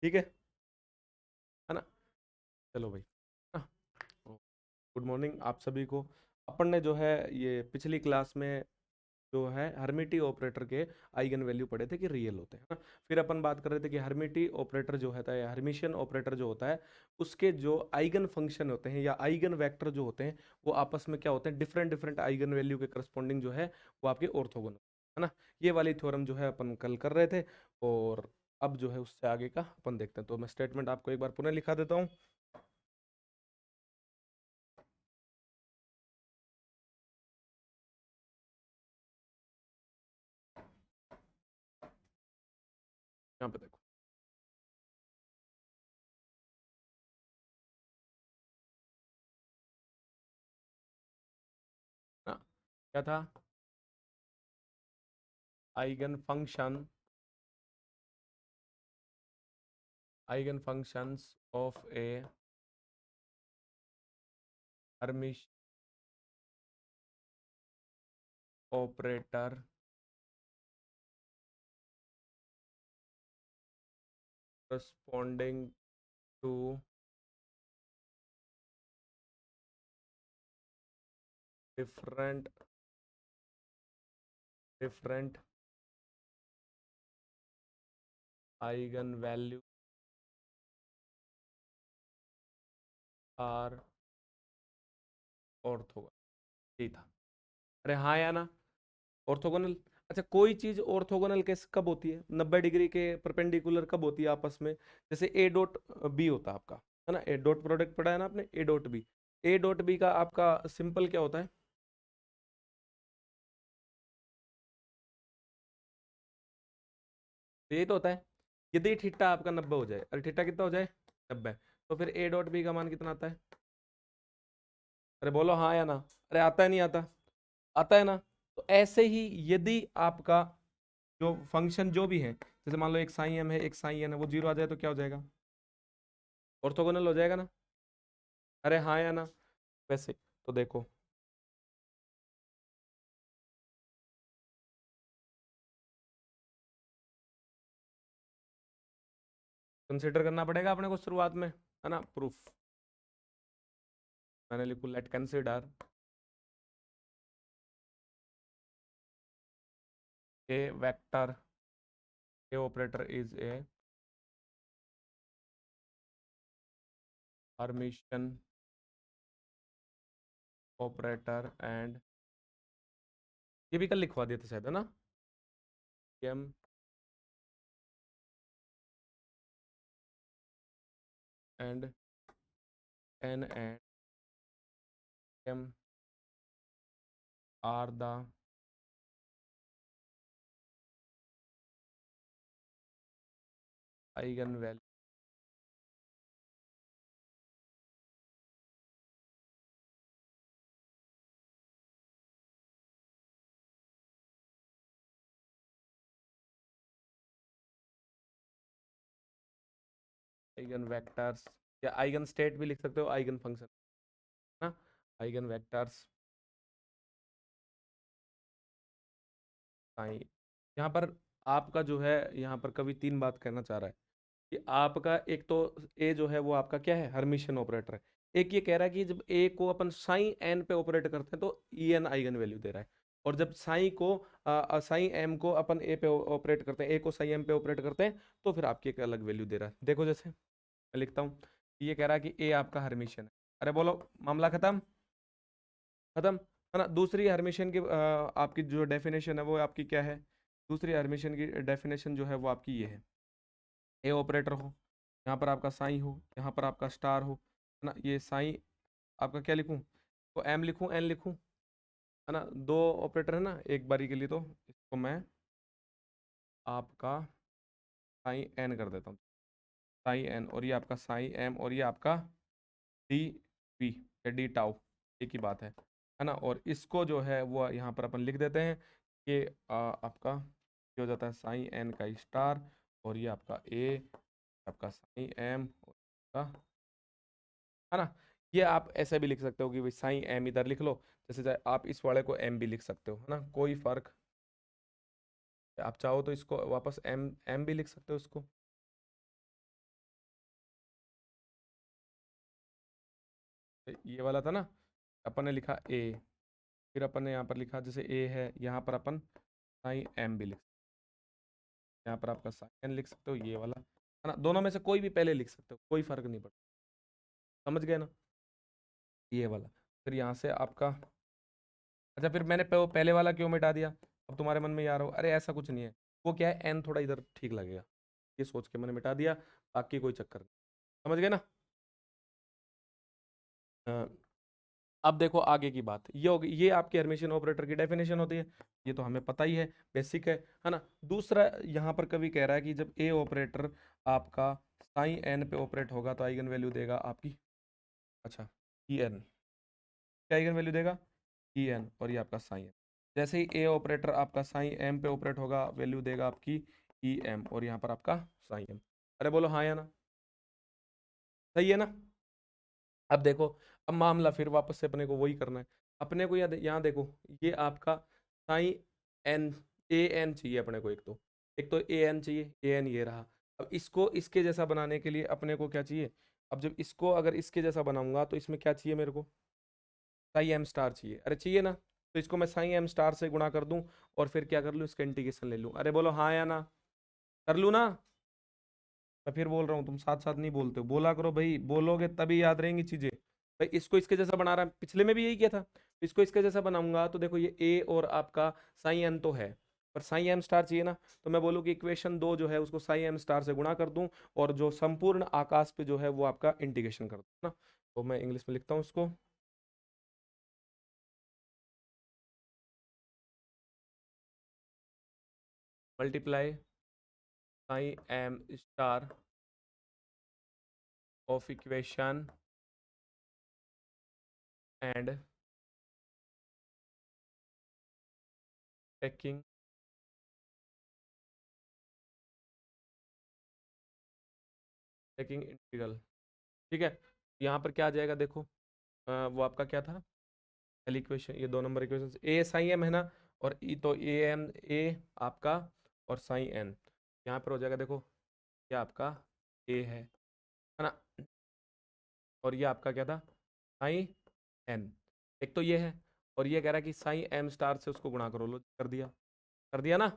ठीक है ना। चलो भाई, हाँ, गुड मॉर्निंग आप सभी को। अपन ने जो है ये पिछली क्लास में जो है हर्मिटी ऑपरेटर के आइगन वैल्यू पढ़े थे कि रियल होते हैं ना। फिर अपन बात कर रहे थे कि हर्मिटी ऑपरेटर जो होता है, हर्मिशियन ऑपरेटर जो होता है, उसके जो आइगन फंक्शन होते हैं या आइगन वेक्टर जो होते हैं, वो आपस में क्या होते हैं, डिफरेंट डिफरेंट आइगन वैल्यू के करस्पॉन्डिंग जो है वो आपके ऑर्थोगोनल है ना। ये वाली थ्योरम जो है अपन कल कर रहे थे, और अब जो है उससे आगे का अपन देखते हैं। तो मैं स्टेटमेंट आपको एक बार पुनः लिखा देता हूँ। यहाँ पे देखो, हाँ, क्या था, eigen function, eigen functions of a Hermitian operator corresponding to different different eigenvalue are orthogonal. यही था। अरे हाँ या ना, ऑर्थोगोनल। अच्छा, कोई चीज ऑर्थोगोनल कैसे कब होती है, 90 डिग्री के परपेंडिकुलर कब होती है आपस में। जैसे ए डॉट बी होता है आपका, है ना, ए डॉट प्रोडक्ट पढ़ा है ना आपने, A dot B. A dot B का आपका सिंपल क्या होता है, तो ये तो होता है यदि थीटा आपका 90 हो जाए, अरे थीटा कितना हो जाए, 90, तो फिर ए डॉट बी का मान कितना आता है। अरे बोलो हाँ या ना। अरे आता है नहीं आता, आता है ना। तो ऐसे ही यदि आपका जो फंक्शन जो भी है, जैसे मान लो एक साइन एम है एक साइन एन है, वो जीरो आ जाए तो क्या हो जाएगा, ऑर्थोगोनल हो जाएगा ना। अरे हाँ या ना। वैसे तो देखो, कंसिडर करना पड़ेगा अपने को शुरुआत में, है ना। प्रूफ मैंने लिखू, let consider a vector, a operator is a Hermitian operator and, ये भी कल लिखवा दिए थे शायद, है ना। M and N and M are the eigenvalue, eigenvectors, या आइगन स्टेट भी लिख सकते हो, आइगन फंक्शन, ना, आइगन वेक्टर्स साइन। यहाँ पर आपका जो है, यहाँ पर कवि तीन बात कहना चाह रहा है कि आपका एक तो ए जो है वो आपका क्या है, हर्मिशियन ऑपरेटर है। एक ये कह रहा है कि जब ए को अपन साइन एन पे ऑपरेट करते हैं तो ई एन आइगन वैल्यू दे रहा है, और जब साइन को साइन एम को अपन ए पे ऑपरेट करते हैं, ए को साइन एम पे ऑपरेट करते हैं, तो फिर आपकी एक अलग वैल्यू दे रहा है। देखो जैसे मैं लिखता हूँ, ये कह रहा है कि ए आपका हर्मिशियन है। अरे बोलो, मामला खत्म, खत्म, है ना। दूसरी हर्मिशियन की आपकी जो डेफिनेशन है वो आपकी क्या है, दूसरी हर्मिशियन की डेफिनेशन जो है वो आपकी ये है, ए ऑपरेटर हो, यहाँ पर आपका साई हो, यहाँ पर आपका स्टार हो, है ना। ये साई आपका क्या लिखूँ, तो एम लिखूँ एन लिखूँ, है ना। दो ऑपरेटर है ना एक बारी के लिए, तो इसको मैं आपका साई एन कर देता हूँ, साई एन, और ये आपका साई एम, और ये आपका डी वी या डी टाउ, एक ही बात है ना। और इसको जो है वो यहाँ पर अपन लिख देते हैं कि आपका ये हो जाता है साई एन का स्टार, और ये आपका ए, आपका साई एम, का, है ना। ये आप ऐसे भी लिख सकते हो कि भाई साई एम इधर लिख लो, जैसे चाहे आप इस वाले को एम भी लिख सकते हो, है ना, कोई फर्क। आप चाहो तो इसको वापस एम एम भी लिख सकते हो इसको, ये वाला था ना, अपन ने लिखा ए, फिर अपन ने यहाँ पर लिखा जैसे ए है, यहाँ पर अपन साइन एम भी लिख, यहाँ पर आपका साइन एन लिख सकते हो, ये वाला है ना, दोनों में से कोई भी पहले लिख सकते हो, कोई फर्क नहीं पड़ता। समझ गए ना, ये वाला। फिर यहाँ से आपका, अच्छा फिर मैंने पहले वाला क्यों मिटा दिया, अब तुम्हारे मन में ये आ रहा हो, अरे ऐसा कुछ नहीं है, वो क्या है, एन थोड़ा इधर ठीक लगेगा, ये सोच के मैंने मिटा दिया, बाकी कोई चक्कर नहीं। समझ गए ना। अ, अब देखो आगे की बात, ये होगी, ये आपके हर्मिशियन ऑपरेटर की डेफिनेशन होती है, ये तो हमें पता ही है, बेसिक है ना। दूसरा यहाँ पर कभी कह रहा है कि जब ए ऑपरेटर आपका साइन एन पे ऑपरेट होगा तो आइगन वैल्यू देगा आपकी, अच्छा ई एन, क्या आइगन वैल्यू देगा, ई एन, और ये आपका साइन एन। जैसे ही ए ऑपरेटर आपका साइन एम पे ऑपरेट होगा, वैल्यू देगा आपकी ई एम, और यहाँ पर आपका साइन एम। अरे बोलो हाँ या ना, सही है ना। अब देखो, अब मामला फिर वापस से अपने को वही करना है, अपने को यहाँ देखो, ये आपका साइन एन, ए एन चाहिए अपने को, एक तो ए एन चाहिए, ए एन ये रहा। अब इसको इसके जैसा बनाने के लिए अपने को क्या चाहिए, अब जब इसको अगर इसके जैसा बनाऊंगा तो इसमें क्या चाहिए मेरे को, साई एम स्टार चाहिए, अरे चाहिए ना, तो इसको मैं साई एम स्टार से गुणा कर दूं, और फिर क्या कर लूं, इसका इंटीग्रेशन ले लूं। अरे बोलो हाँ या ना, कर लूं ना। मैं फिर बोल रहा हूँ, तुम साथ साथ नहीं बोलते हो, बोला करो भाई, बोलोगे तभी याद रहेंगी चीजें। भाई इसको इसके जैसा बना रहा है, पिछले में भी यही किया था, इसको इसके जैसा बनाऊंगा तो देखो ये ए और आपका साई एन तो है, पर साई एम स्टार चाहिए ना, तो मैं बोलूँ कि इक्वेशन 2 जो है उसको साई एम स्टार से गुणा कर दूं, और जो संपूर्ण आकाश पे जो है वो आपका इंटीग्रेशन कर दूं ना। तो मैं इंग्लिश में लिखता हूँ उसको, multiply psi M star of equation and taking taking integral. ठीक है, यहाँ पर क्या आ जाएगा देखो, वो आपका क्या था, पहली इक्वेशन, ये 2 नंबर इक्वेशन, ए साई एम है ना, और ई तो ए एम ए आपका, और साई एन, यहाँ पर हो जाएगा देखो, ये आपका ए है ना, और ये आपका क्या था, साई एन, एक तो ये है, और ये कह रहा है कि साई एम स्टार से उसको गुणा करो, लो कर दिया ना,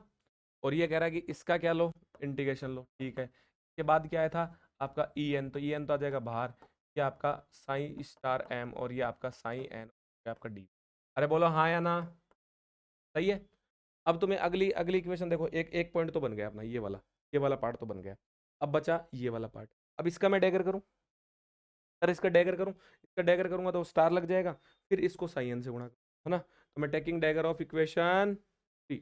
और ये कह रहा है कि इसका क्या लो, इंटीग्रेशन लो, ठीक है। इसके बाद क्या आया था आपका ई एन, तो ई एन तो आ जाएगा बाहर, ये आपका साई स्टार एम, और ये आपका साई एन, ये आपका डी। अरे बोलो हाँ या ना, सही है। अब तुम्हें अगली अगली इक्वेशन देखो, एक एक पॉइंट तो बन गया अपना, ये वाला पार्ट तो बन गया, अब बचा ये वाला पार्ट। अब इसका मैं डैगर करूं, अरे इसका डैगर करूंगा तो स्टार लग जाएगा, फिर इसको साई एन से गुणा है ना, तो मैं टेकिंग डैगर ऑफ इक्वेशन 3,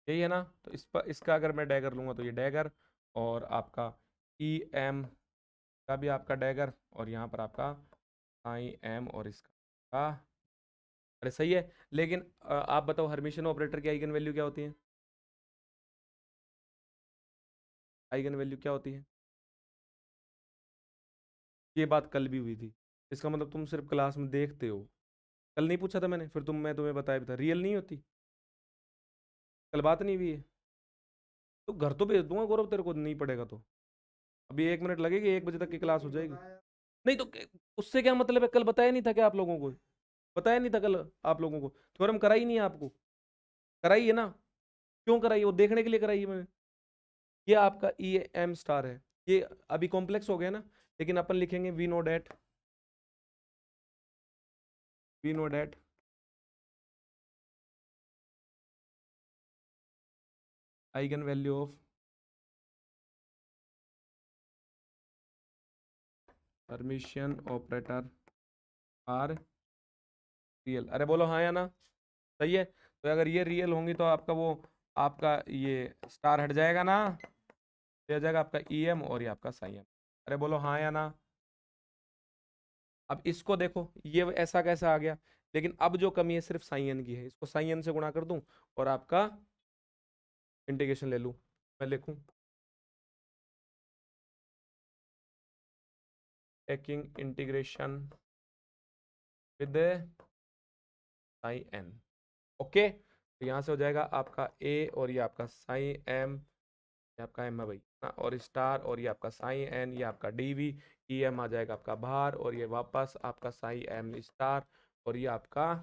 यही है ना। तो इस पर इसका अगर मैं डैगर लूंगा तो ये डैगर, और आपका ई एम का भी आपका डैगर, और यहाँ पर आपका आई एम, और इसका अरे सही है। लेकिन आप बताओ हर्मिशियन ऑपरेटर की आइगन वैल्यू क्या होती है, आइगन वैल्यू क्या होती है, ये बात कल भी हुई थी, इसका मतलब तुम सिर्फ क्लास में देखते हो, कल नहीं पूछा था मैंने, फिर मैं तुम्हें बताया भी था, रियल नहीं होती, कल बात नहीं हुई है। तो घर तो भेज दूंगा गौरव, तेरे को नहीं पड़ेगा तो, अभी 1 मिनट लगेगी, 1 बजे तक की क्लास हो जाएगी। नहीं तो उससे क्या मतलब है, कल बताया नहीं था क्या आप लोगों को, बताया नहीं था कल आप लोगों को, थ्योरम कराई नहीं है आपको, कराई है ना, क्यों कराई, वो देखने के लिए कराई है मैंने। ये आपका ई एम स्टार है, ये अभी कॉम्प्लेक्स हो गया ना, लेकिन अपन लिखेंगे we know that eigenvalue of Hermitian operator are real. अरे बोलो हाँ या ना, सही है। तो अगर ये रियल होंगी तो आपका वो, आपका ये स्टार हट जाएगा ना, ये हो जाएगा आपका ई एम, और ये आपका साई एम। अरे बोलो हाँ या ना। अब इसको देखो, ये ऐसा कैसा आ गया, लेकिन अब जो कमी है सिर्फ साई एन की है, इसको साई एन से गुणा कर दूं, और आपका इंटीग्रेशन ले लूं, मैं लिखूं taking integration with psi N. Okay, तो यहाँ से हो जाएगा आपका ए और ये आपका साई एम, ये आपका एम है भाई ना, और स्टार, और ये आपका साई एन, ये आपका डीवी, ई एम आ जाएगा आपका बाहर, और ये वापस आपका साई एम स्टार, और ये आपका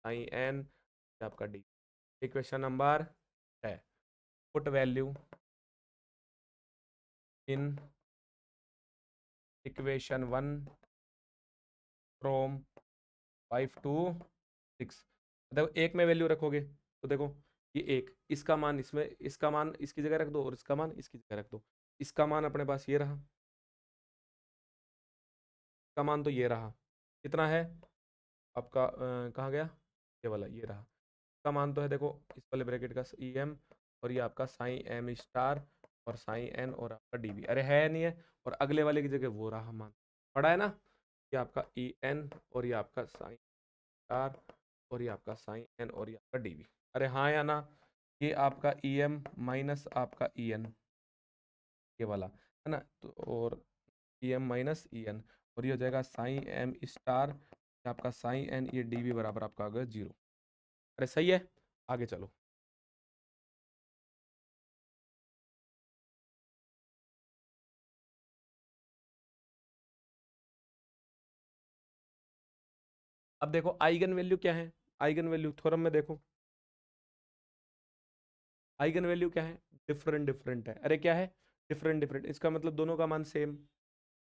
साई एन, ये आपका डी। इक्वेशन नंबर है, put value in equation 1 from 5 to 6। देखो एक में वैल्यू रखोगे तो देखो ये एक, इसका मान इसमें, इसका मान इसकी जगह रख दो, और इसका मान इसकी जगह रख दो। इसका मान अपने पास ये रहा, इसका मान तो ये रहा, कितना है आपका, कहाँ गया, ये वाला, ये रहा। इसका मान तो है देखो इस वाले ब्रैकेट का ई एम, और ये आपका साई एम स्टार, और साई एन, और आपका डी बी, अरे है नहीं है, और अगले वाले की जगह वो रहा मान, पड़ा है ना, ये आपका ई एन, और ये आपका साई स्टार, और ये आपका साइन एन, और ये आपका डीवी। अरे हाँ या ना, ये आपका ई एम माइनस आपका ई एन, ये वाला है ना, तो और E M minus E N, और ये हो जाएगा साइन एम स्टार, आपका साइन एन, ये डीवी बराबर आपका आ गया 0। अरे सही है, आगे चलो। अब देखो आइगन वैल्यू क्या है, आइगन वैल्यू थ्योरम में देखो, आइगन वैल्यू क्या है, डिफरेंट डिफरेंट है। अरे क्या है, डिफरेंट डिफरेंट, इसका मतलब दोनों का मान सेम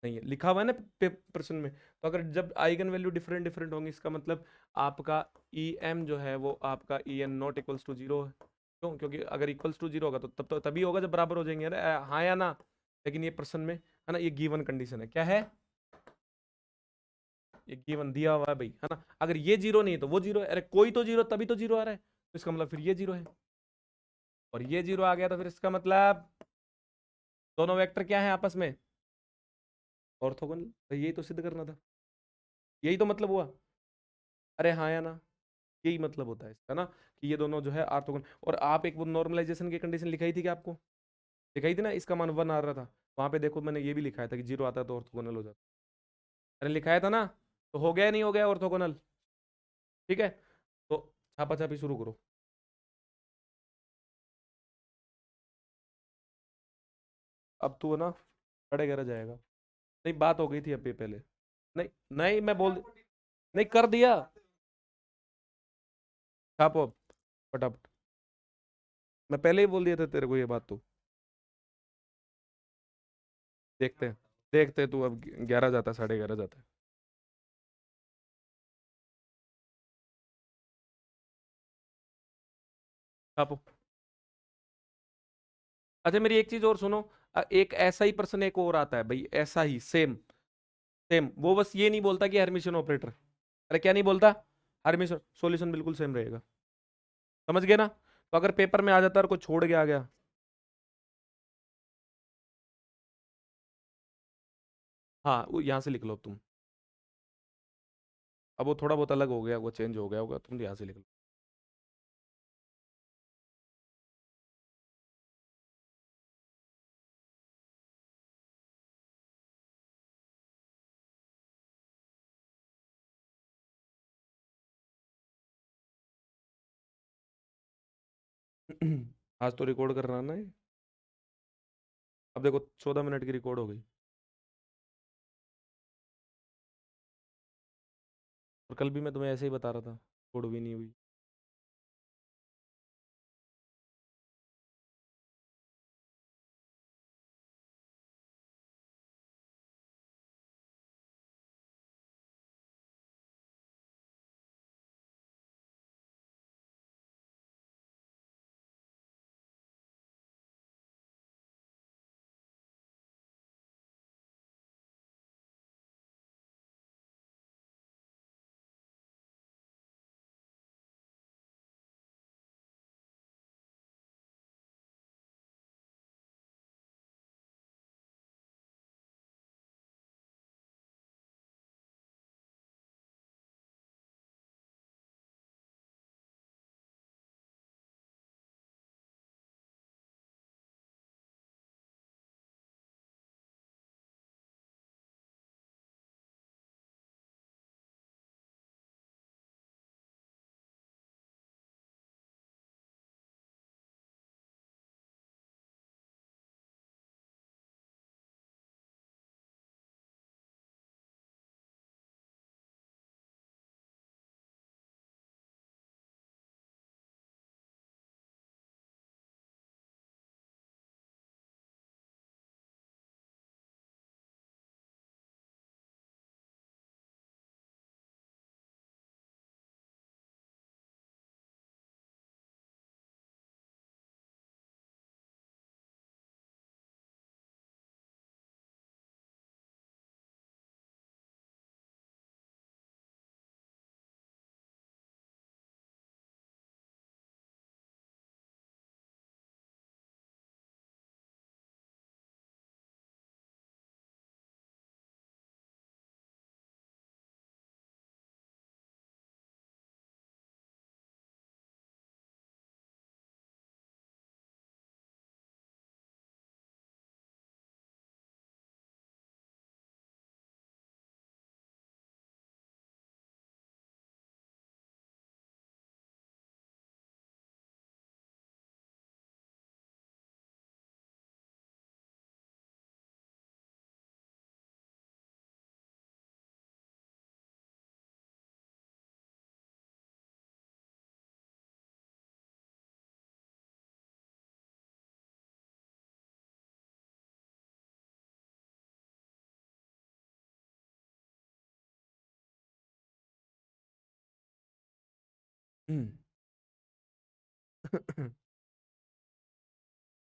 नहीं है, लिखा हुआ है ना प्रश्न में। तो अगर जब आइगन वैल्यू डिफरेंट डिफरेंट होंगी, इसका मतलब आपका ई एम जो है वो आपका E N not equals to 0 है। क्यों, क्योंकि अगर इक्वल्स टू 0 होगा तो तब तो तभी होगा जब बराबर हो जाएंगे। अरे हाँ या ना, लेकिन ये प्रश्न में है ना, ये गिवन कंडीशन है, क्या है, ये गिवन दिया हुआ है भाई, है ना। अगर ये 0 नहीं है तो वो 0 है, अरे कोई तो 0 तभी तो 0 आ रहा है, तो इसका मतलब फिर ये 0 है, और ये 0 आ गया तो फिर इसका मतलब दोनों वेक्टर क्या है आपस में ऑर्थोगोनल। तो यही तो सिद्ध करना था, यही तो मतलब हुआ। अरे हाँ या ना, यही मतलब होता है इसका ना, कि ये दोनों जो है ऑर्थोगोनल। और आप एक वो नॉर्मलाइजेशन की कंडीशन लिखाई थी कि आपको लिखाई थी ना, इसका मान 1 आ रहा था, वहां पे देखो मैंने ये भी लिखाया था कि 0 आता है तो ऑर्थोगोनल हो जाता है। अरे लिखाया था ना, तो हो गया नहीं हो गया ऑर्थोगोनल, ठीक है। तो छापा छापी शुरू करो। अब तू है ना, 11:30 जाएगा। नहीं बात हो गई थी अभी पहले, नहीं नहीं मैं बोल, नहीं कर दिया, छापो अब फटाफट, मैं पहले ही बोल दिया था तेरे को ये बात तो। देखते हैं, देखते हैं, तू अब 11 जाता है, 11:30 जाता है। छापो। अच्छा मेरी एक चीज और सुनो, एक ऐसा ही पर्सन एक और आता है भाई, ऐसा ही सेम सेम, वो बस ये नहीं बोलता कि हर्मिशन ऑपरेटर। अरे क्या नहीं बोलता, हर्मिशन, सॉल्यूशन बिल्कुल सेम रहेगा, समझ गए ना। तो अगर पेपर में आ जाता और कोई छोड़ के आ गया, हाँ वो यहाँ से लिख लो तुम। अब वो थोड़ा बहुत अलग हो गया, वो चेंज हो गया होगा, तुम यहाँ से लिख लो। आज तो रिकॉर्ड कर रहा ना ये। अब देखो 14 मिनट की रिकॉर्ड हो गई, और कल भी मैं तुम्हें ऐसे ही बता रहा था, रिकॉर्ड भी नहीं हुई।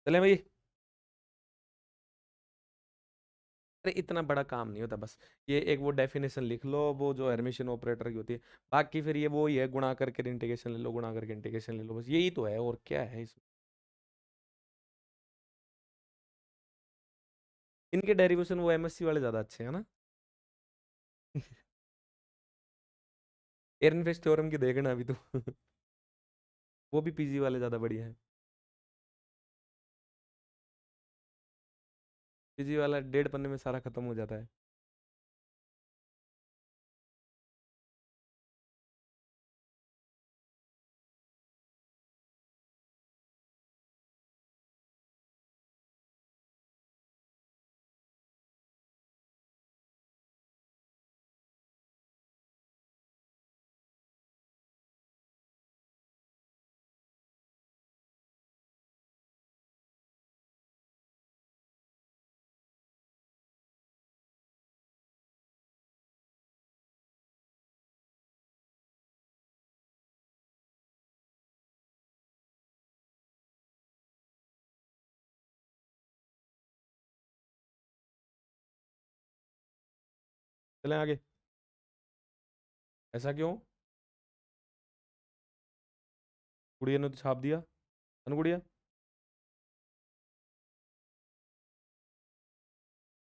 चले भाई। अरे इतना बड़ा काम नहीं होता, बस ये एक वो डेफिनेशन लिख लो, वो जो हर्मिशियन ऑपरेटर की होती है। बाकी फिर ये वो ही है, गुणा करके इंटीग्रेशन ले लो, गुणा करके इंटीग्रेशन ले लो, बस यही तो है, और क्या है इसमें। इनके डेरिवेशन वो एमएससी वाले ज्यादा अच्छे हैं ना। एरनफेस्ट थ्योरम की देखना अभी तो। वो भी पीजी वाले ज्यादा बढ़िया है। पीजी वाला 1.5 पन्ने में सारा खत्म हो जाता है। चलें आगे। ऐसा क्यों? गुड़िया ने तो छाप दिया, है ना गुड़िया?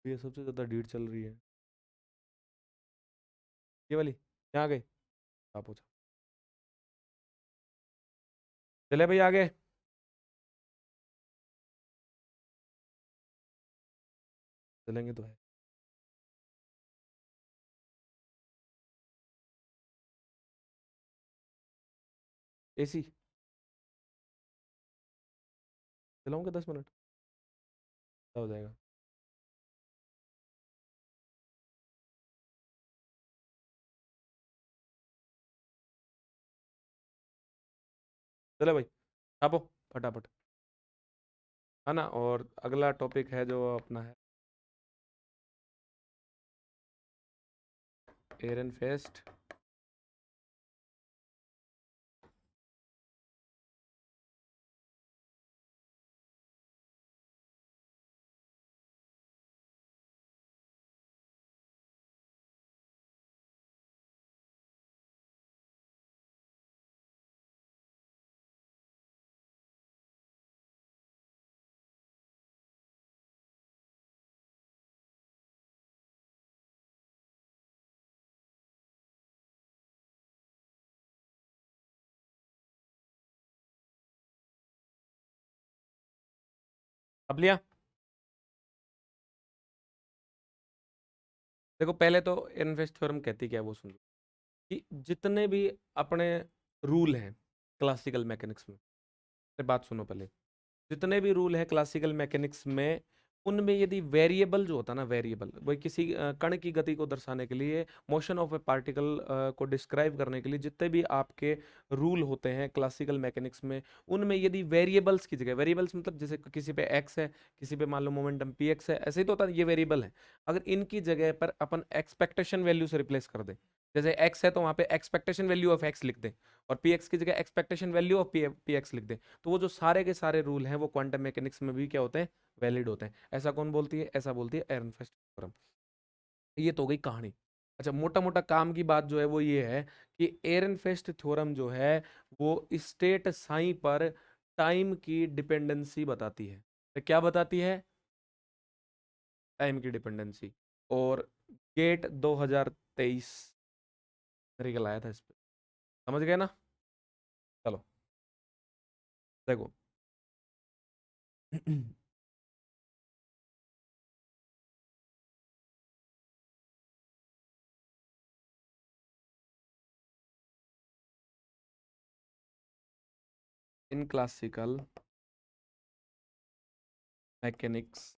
ये सबसे ज्यादा डीट चल रही है, ये वाली। यहाँ आ गए, आप पूछो। चले भाई आगे। चलेंगे तो है। एसी। चलाऊंगा 10 मिनट, हो जाएगा। चले भाई, छापो फटाफट, है ना। और अगला टॉपिक है जो अपना है, एरन फेस्ट अब लिया। देखो पहले तो एरन फेस्ट थ्योरम कहती क्या है वो सुन लो, कि जितने भी अपने रूल हैं क्लासिकल मैकेनिक्स में, अरे बात सुनो पहले। जितने भी रूल है क्लासिकल मैकेनिक्स में, उनमें यदि वेरिएबल जो होता है ना, वेरिएबल वही किसी कण की गति को दर्शाने के लिए, मोशन ऑफ ए पार्टिकल को डिस्क्राइब करने के लिए जितने भी आपके रूल होते हैं क्लासिकल मैकेनिक्स में, उनमें यदि वेरिएबल्स की जगह, वेरिएबल्स मतलब जैसे किसी पे एक्स है, किसी पे मान लो मोमेंटम पी एक्स है, ऐसे ही तो होता है, ये वेरिएबल है। अगर इनकी जगह पर अपन एक्सपेक्टेशन वैल्यू से रिप्लेस कर दें, जैसे एक्स है तो वहां पे एक्सपेक्टेशन वैल्यू ऑफ एक्स लिख दें, और पी एक्स की जगह expectation value of P x लिख दें, तो वो जो सारे के सारे रूल हैं वो क्वांटम मैकेनिक्स में भी क्या होते हैं, वैलिड होते हैं। ऐसा कौन बोलती है? ऐसा बोलती है एरनफेस्ट थ्योरम। ये तो हो गई कहानी। अच्छा, मोटा मोटा काम की बात जो है वो ये है कि एरनफेस्ट थ्योरम जो है वो स्टेट साई पर टाइम की डिपेंडेंसी बताती है। तो क्या बताती है? टाइम की डिपेंडेंसी। और गेट 2023 मेरे आया था इस पे, समझ गए ना? चलो देखो। In classical mechanics,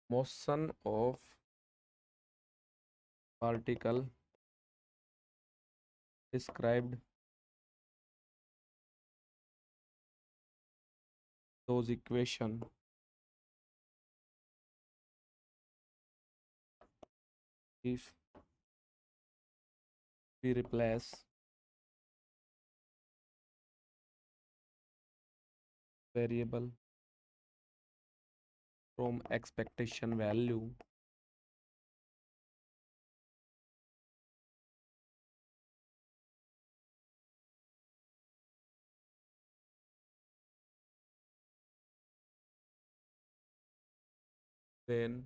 motion of particle described those equation if we replace variable from expectation value, then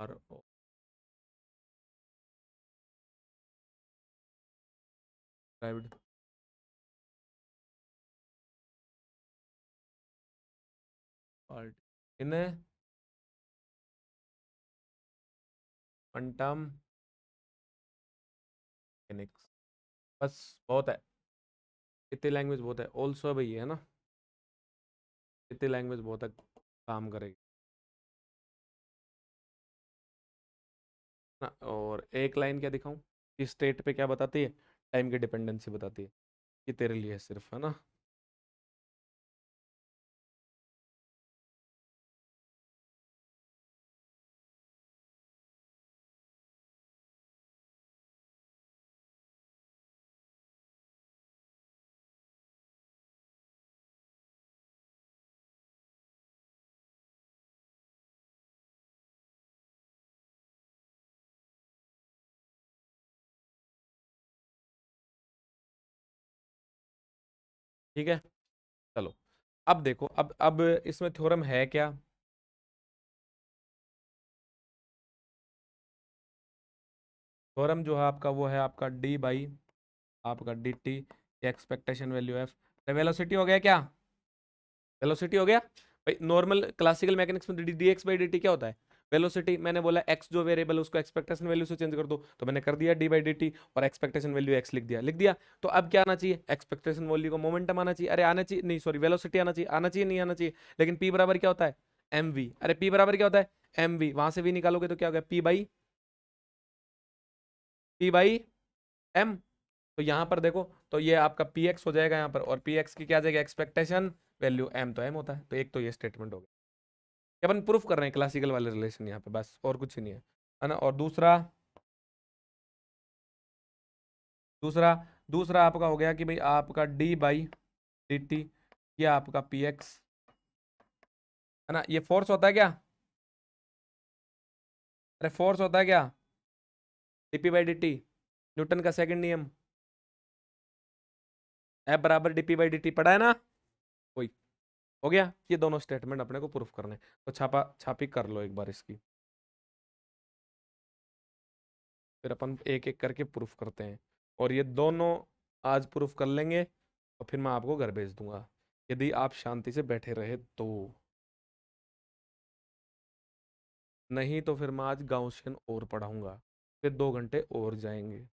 our derived part in a quantum mechanics। बस बहुत है, इतनी लैंग्वेज बहुत है। ऑल्सो भाई है ना, इतनी लैंग्वेज बहुत है, काम करेगी ना। और एक लाइन क्या दिखाऊं कि स्टेट पे क्या बताती है, टाइम की डिपेंडेंसी बताती है, कि तेरे लिए सिर्फ है ना। ठीक है, चलो अब देखो, अब इसमें थ्योरम है क्या। थ्योरम जो है आपका वो है आपका डी बाई आपका D T expectation value F. Velocity हो गया क्या, वेलोसिटी हो गया भाई। नॉर्मल क्लासिकल मैकेनिक्स में D x by D T क्या होता है, वेलोसिटी। मैंने बोला एक्स जो वेरिएबल उसको एक्सपेक्टेशन वैल्यू से चेंज कर दो, तो मैंने कर दिया डी बाई डी टी, और एक्सपेक्टेशन वैल्यू एक्स लिख दिया, लिख दिया। तो अब क्या आना चाहिए, एक्सपेक्टेशन वैल्यू को मोमेंटम आना चाहिए, अरे आना चाहिए नहीं, सॉरी वेलोसिटी आना चाहिए, आना चाहिए नहीं आना चाहिए। लेकिन पी बराबर क्या होता है, एम वी। अरे पी बराबर क्या होता है, एम वी। वहां से भी निकालोगे तो क्या होगा, पी बाई एम। तो यहाँ पर देखो, तो ये आपका पी एक्स हो जाएगा यहाँ पर, और पी एक्स की क्या आ जाएगा, एक्सपेक्टेशन वैल्यू। एम तो एम होता है, तो एक तो ये स्टेटमेंट हो गया। ये अपन प्रूफ कर रहे हैं क्लासिकल वाले रिलेशन यहाँ पे, बस और कुछ नहीं है ना। और दूसरा दूसरा दूसरा आपका हो गया कि भाई आपका डी बाई डी टी, ये आपका पी एक्स है ना। ये फोर्स होता है क्या, अरे फोर्स होता है क्या, DP by D T, Newton का सेकंड नियम, एफ बराबर डीपी बाई डी टी, पढ़ा है ना कोई। हो गया, ये दोनों स्टेटमेंट अपने को प्रूफ करने हैं। तो छापा छापी कर लो एक बार इसकी, फिर अपन एक एक करके प्रूफ करते हैं। और ये दोनों आज प्रूफ कर लेंगे, और फिर मैं आपको घर भेज दूंगा, यदि आप शांति से बैठे रहे तो। नहीं तो फिर मैं आज गाउसियन और पढ़ाऊंगा, फिर 2 घंटे और जाएंगे।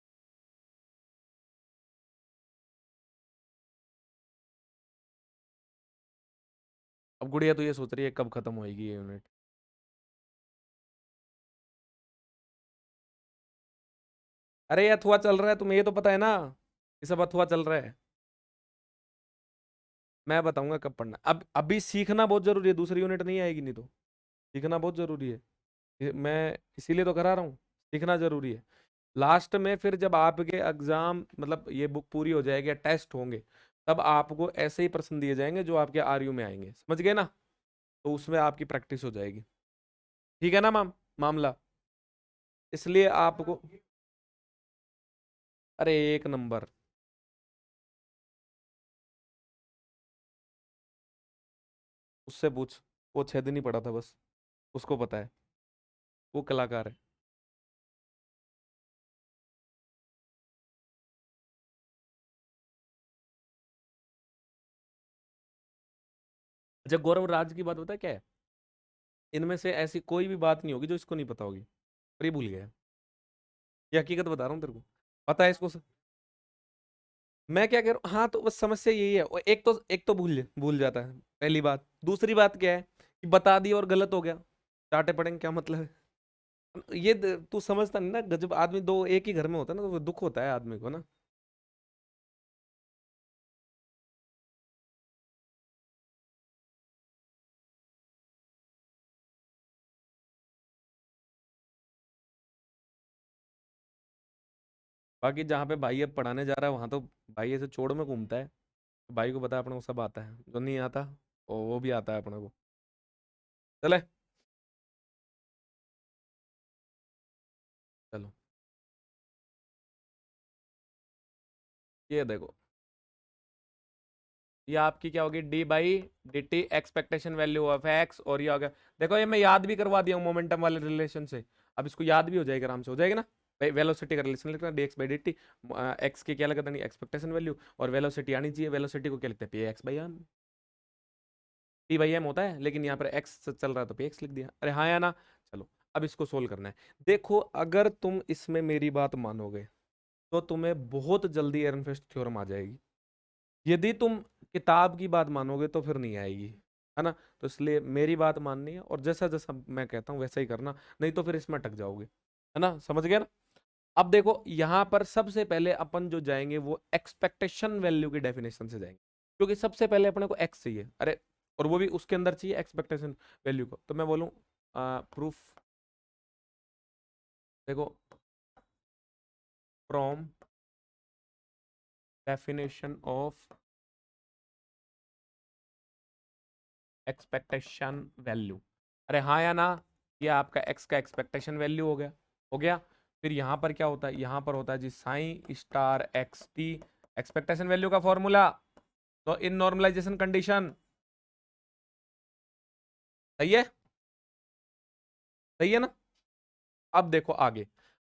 अब गुड़िया तो ये सोच रही है कब खत्म होएगी ये यूनिट। अरे ये अथवा चल रहा है, तुम्हें ये तो पता है ना, ये सब अथवा चल रहा है। मैं बताऊंगा कब पढ़ना, अब अभी सीखना बहुत जरूरी है, दूसरी यूनिट नहीं आएगी नहीं तो। सीखना बहुत जरूरी है, मैं इसीलिए तो करा रहा हूँ, सीखना जरूरी है। लास्ट में फिर जब आपके एग्जाम मतलब ये बुक पूरी हो जाएगी, टेस्ट होंगे, तब आपको ऐसे ही प्रश्न दिए जाएंगे जो आपके आरयू में आएंगे, समझ गए ना। तो उसमें आपकी प्रैक्टिस हो जाएगी। ठीक है ना मामला। इसलिए आपको, अरे एक नंबर। उससे पूछ, वो 6 दिन ही पढ़ा था बस, उसको पता है, वो कलाकार है। अच्छा गौरव राज की बात, पता है क्या है, इनमें से ऐसी कोई भी बात नहीं होगी जो इसको नहीं पता होगी, पर ये भूल गया है। ये हकीकत बता रहा हूँ तेरे को, पता है इसको मैं क्या कह रहा हूँ। हाँ तो बस समस्या यही है, और एक तो भूल भूल जाता है, पहली बात। दूसरी बात क्या है कि बता दिया और गलत हो गया, चाटे पड़ेंगे, क्या मतलब है। ये तू समझता नहीं ना, जब आदमी दो एक ही घर में होता है ना, तो वो दुख होता है आदमी को ना। बाकी जहाँ पे भाई अब पढ़ाने जा रहा है वहां तो भाई ऐसे चोड़ में घूमता है। भाई को पता है अपने को सब आता है, जो नहीं आता वो भी आता है अपने को। चले। चलो, ये देखो, ये आपकी क्या होगी, D by D T expectation value of x, और ये हो गया। देखो ये मैं याद भी करवा दिया हूँ मोमेंटम वाले रिलेशन से। अब इसको याद भी हो जाएगा, आराम से हो जाएगा ना। भाई वेलोसिटी का रिलेशन लिखना D x by D T, x की क्या लगता नहीं एक्सपेक्टेशन वैल्यू, और वेलोसिटी आनी चाहिए, वेलोसिटी को क्या लिखते हैं P X by M. P by M होता है, लेकिन यहाँ पर एक्स चल रहा है तो पी एक्स लिख दिया। अरे हाँ या ना। चलो, अब इसको सोल्व करना है। देखो अगर तुम इसमें मेरी बात मानोगे तो तुम्हें बहुत जल्दी एरनफेस्ट थ्योरम आ जाएगी। यदि तुम किताब की बात मानोगे तो फिर नहीं आएगी, है ना। तो इसलिए मेरी बात माननी है, और जैसा जैसा मैं कहता हूँ वैसा ही करना, नहीं तो फिर इसमें अटक जाओगे, है ना, समझ गया ना। अब देखो यहां पर सबसे पहले अपन जो जाएंगे वो एक्सपेक्टेशन वैल्यू की डेफिनेशन से जाएंगे, क्योंकि सबसे पहले अपने को एक्स चाहिए। अरे, और वो भी उसके अंदर चाहिए एक्सपेक्टेशन वैल्यू को। तो मैं बोलूँ प्रूफ, देखो, from definition of expectation value. अरे हाँ या ना, ये आपका एक्स का एक्सपेक्टेशन वैल्यू हो गया। हो गया। फिर यहाँ पर क्या होता है, यहाँ पर होता है जी psi star x t, expectation value का फॉर्मूला। तो इन नॉर्मलाइजेशन कंडीशन, सही है, सही है ना। अब देखो आगे,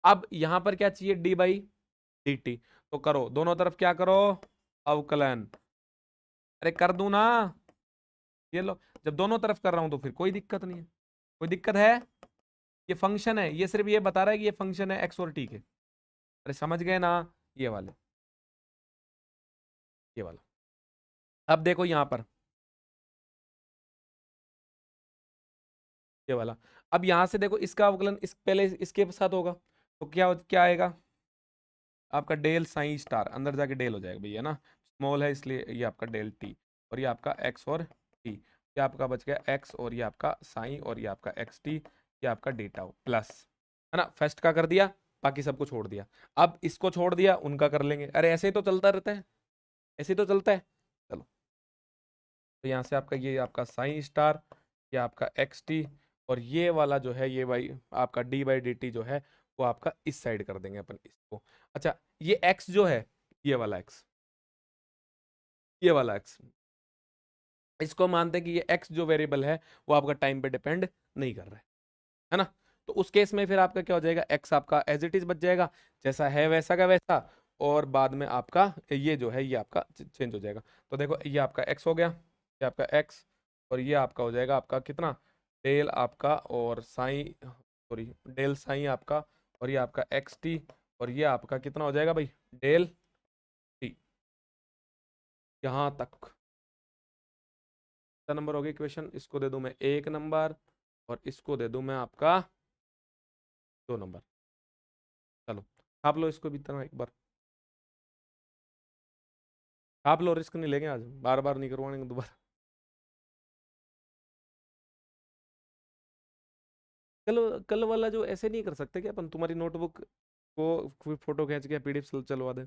अब यहां पर क्या चाहिए, डी बाई डी टी। तो करो दोनों तरफ क्या करो, अवकलन। अरे कर दूं ना, ये लो। जब दोनों तरफ कर रहा हूं तो फिर कोई दिक्कत नहीं है। कोई दिक्कत है, ये फंक्शन है, ये सिर्फ ये बता रहा है कि ये फंक्शन है एक्स और टी के। अरे समझ गए ना, ये वाले, ये वाला। अब देखो यहां पर ये वाला। अब यहां से देखो इसका अवकलन इस पहले इसके साथ होगा, तो क्या क्या आएगा आपका, डेल साइन स्टार, अंदर जाके डेल हो जाएगा भैया ना, स्मॉल है इसलिए ये आपका डेल टी, और ये आपका एक्स और टी, ये आपका बच गया एक्स, और ये आपका साइन, और ये आपका एक्स टी, ये आपका डेटा प्लस, है ना। फर्स्ट का कर दिया, बाकी सबको छोड़ दिया। अब इसको छोड़ दिया, उनका कर लेंगे। अरे ऐसे ही तो चलता रहता है, ऐसे ही तो चलता है। चलो, तो यहाँ से आपका ये आपका साइन स्टार, ये आपका एक्स टी, और ये वाला जो है ये भाई आपका डी बाई डी टी जो है वो आपका इस साइड कर देंगे अपन इसको। अच्छा, ये एक्स जो है, ये वाला एक्स, ये वाला एक्स, इसको मानते हैं कि ये एक्स जो वेरिएबल है वो आपका टाइम पे डिपेंड नहीं कर रहा है ना। तो उस केस में फिर आपका क्या हो जाएगा, एक्स आपका एज इट इज बच जाएगा, जैसा है वैसा का वैसा, और बाद में आपका ये जो है ये आपका चेंज हो जाएगा। तो देखो ये आपका एक्स हो गया, ये आपका एक्स, और ये आपका हो जाएगा आपका कितना, डेल आपका और साइन, सॉरी डेल साइन आपका, और ये आपका एक्स टी, और ये आपका कितना हो जाएगा भाई, डेल टी। यहाँ तक कितना नंबर हो गया इक्वेशन, इसको दे दूं मैं 1 नंबर, और इसको दे दूं मैं आपका 2 नंबर। चलो आप लो इसको भी इतना एक बार, आप लो, रिस्क नहीं लेंगे आज, बार बार नहीं करवाएंगे दोबारा। कल, कल वाला जो ऐसे नहीं कर सकते क्या अपन, तुम्हारी नोटबुक को फोटो खींच के पीडीएफ चलवा दे,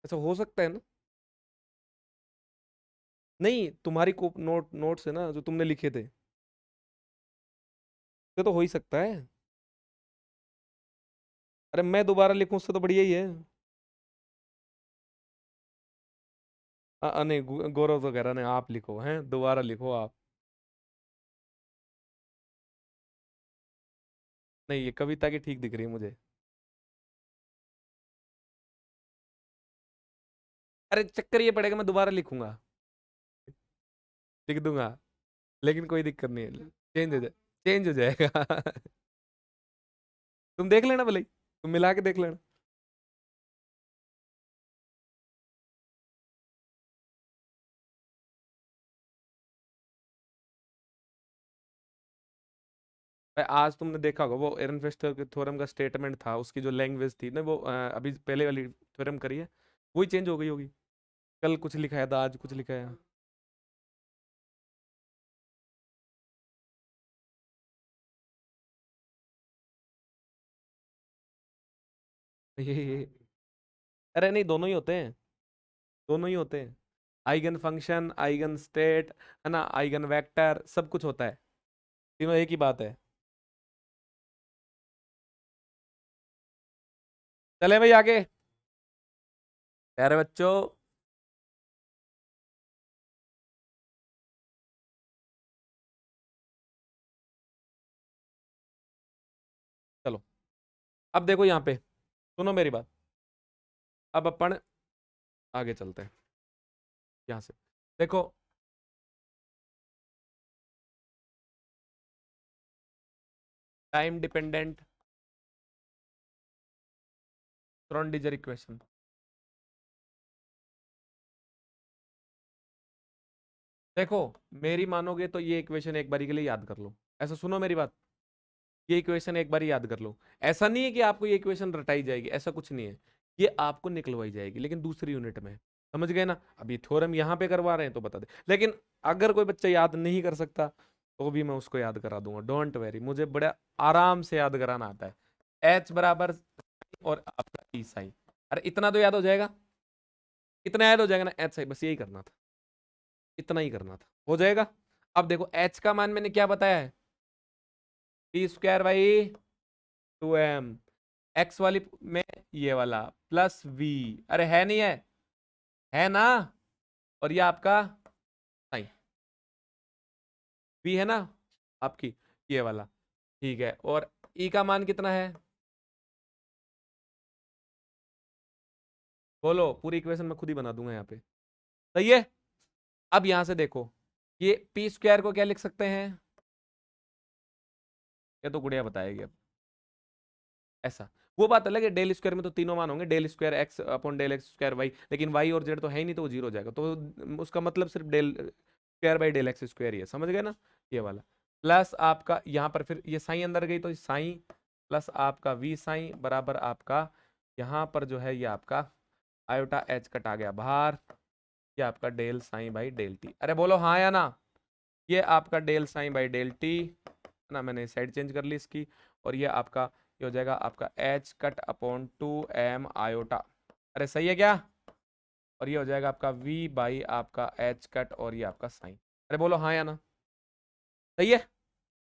ऐसा हो सकता है ना। नहीं, तुम्हारी को नोट्स है ना जो तुमने लिखे थे, ये तो हो ही सकता है। अरे मैं दोबारा लिखूं उससे तो बढ़िया ही है। नहीं गौरव तो कह रहा नहीं, आप लिखो हैं, दोबारा लिखो आप। नहीं, ये कविता की ठीक दिख रही है मुझे। अरे चक्कर ये पड़ेगा, मैं दोबारा लिखूंगा, लिख दूंगा, लेकिन कोई दिक्कत नहीं है, चेंज हो जाए, चेंज हो जाएगा। तुम देख लेना भले ही, तुम मिला के देख लेना। भाई आज तुमने देखा होगा वो एरनफेस्ट के थ्योरम का स्टेटमेंट था, उसकी जो लैंग्वेज थी ना वो अभी पहले वाली थ्योरम करी है वही चेंज हो गई होगी। कल कुछ लिखाया था, आज कुछ लिखाया। ये अरे नहीं, दोनों ही होते हैं, दोनों ही होते हैं। आइगन फंक्शन, आइगन स्टेट, है ना, आइगन वेक्टर, सब कुछ होता है, तीनों एक ही बात है। चले भाई आगे, प्यारे बच्चों। चलो, अब देखो यहाँ पे, सुनो मेरी बात। अब अपन आगे चलते हैं यहाँ से। देखो, टाइम डिपेंडेंट श्रोडिंगर इक्वेशन। देखो, मेरी मानोगे तो ये इक्वेशन एक बारी के लिए याद कर लो। ऐसा सुनो मेरी बात, ये इक्वेशन एक बार याद कर लो। ऐसा नहीं है कि आपको ये इक्वेशन रटाई जाएगी, ऐसा कुछ नहीं है। ये आपको निकलवाई जाएगी, लेकिन दूसरी यूनिट में। समझ गए ना? अभी थ्योरम यहाँ पे करवा रहे हैं तो बता दे, लेकिन अगर कोई बच्चा याद नहीं कर सकता तो भी मैं उसको याद करा दूंगा, डोंट वेरी, मुझे बड़ा आराम से याद कराना आता है। एच बराबर और आपका ई साइन, अरे इतना तो याद हो जाएगा, इतना याद हो जाएगा ना, एच साइन, बस यही करना था, इतना ही करना था, हो जाएगा। अब देखो, एच का मान मैंने क्या बताया है, T square by 2m, x वाली में ये वाला प्लस वी, अरे है नहीं है ना, और ये आपका साइन, वी है ना आपकी, ये वाला, ठीक है। और ई का मान कितना है, बोलो, पूरी इक्वेशन मैं खुद ही बना दूंगा यहाँ पे, सही है। अब यहां से देखो, ये पी स्क्वायर को क्या लिख सकते हैं, ये तो गुड़िया बताएगी अब, ऐसा। वो बात अलग है, डेल स्क्वायर में तो तीनों मान होंगे, del square X upon del x square Y, लेकिन वाई और जेड तो है ही नहीं, तो वो जीरो हो जाएगा, तो उसका मतलब सिर्फ del square by del x square ही है, समझ गए ना, ये वाला। प्लस आपका यहाँ पर फिर ये साइन अंदर गई, तो साइन प्लस आपका वी साइन बराबर आपका, यहाँ पर जो है ये आपका आयोटा एच कट आ गया बाहर, ये आपका del psi by del T, अरे बोलो हाँ या ना। ये आपका del psi by del T ना, मैंने साइड चेंज कर ली इसकी, और ये आपका ये हो जाएगा आपका H cut upon 2m iota, अरे सही है क्या, और ये हो जाएगा आपका v बाई आपका एच कट, और ये आपका साइन, अरे बोलो हाँ या ना, सही है।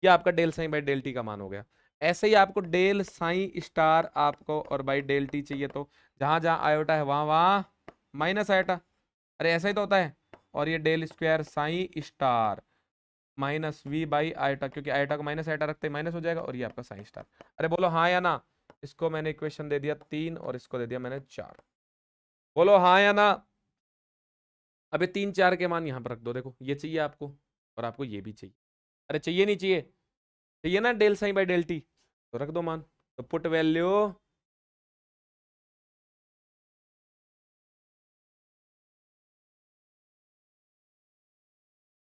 ये आपका del psi by del T का मान हो गया। ऐसे ही आपको डेल साइन स्टार आपको और बाई डेल टी चाहिए, तो जहां जहां आयोटा है वहां वहां माइनस आयोटा, अरे ऐसा ही तो होता है। और ये del square psi star minus V by iota, क्योंकि आयोटा को माइनस आयोटा रखते माइनस हो जाएगा, और ये आपका साइन स्टार, अरे बोलो हाँ या ना। इसको मैंने इक्वेशन दे दिया 3 और इसको दे दिया मैंने 4, बोलो हाँ या ना। अबे 3 4 के मान यहाँ पर रख दो, देखो ये चाहिए आपको, और आपको ये भी चाहिए, अरे चाहिए नहीं चाहिए, चाहिए ना del psi by del T, तो रख दो मान, तो put value,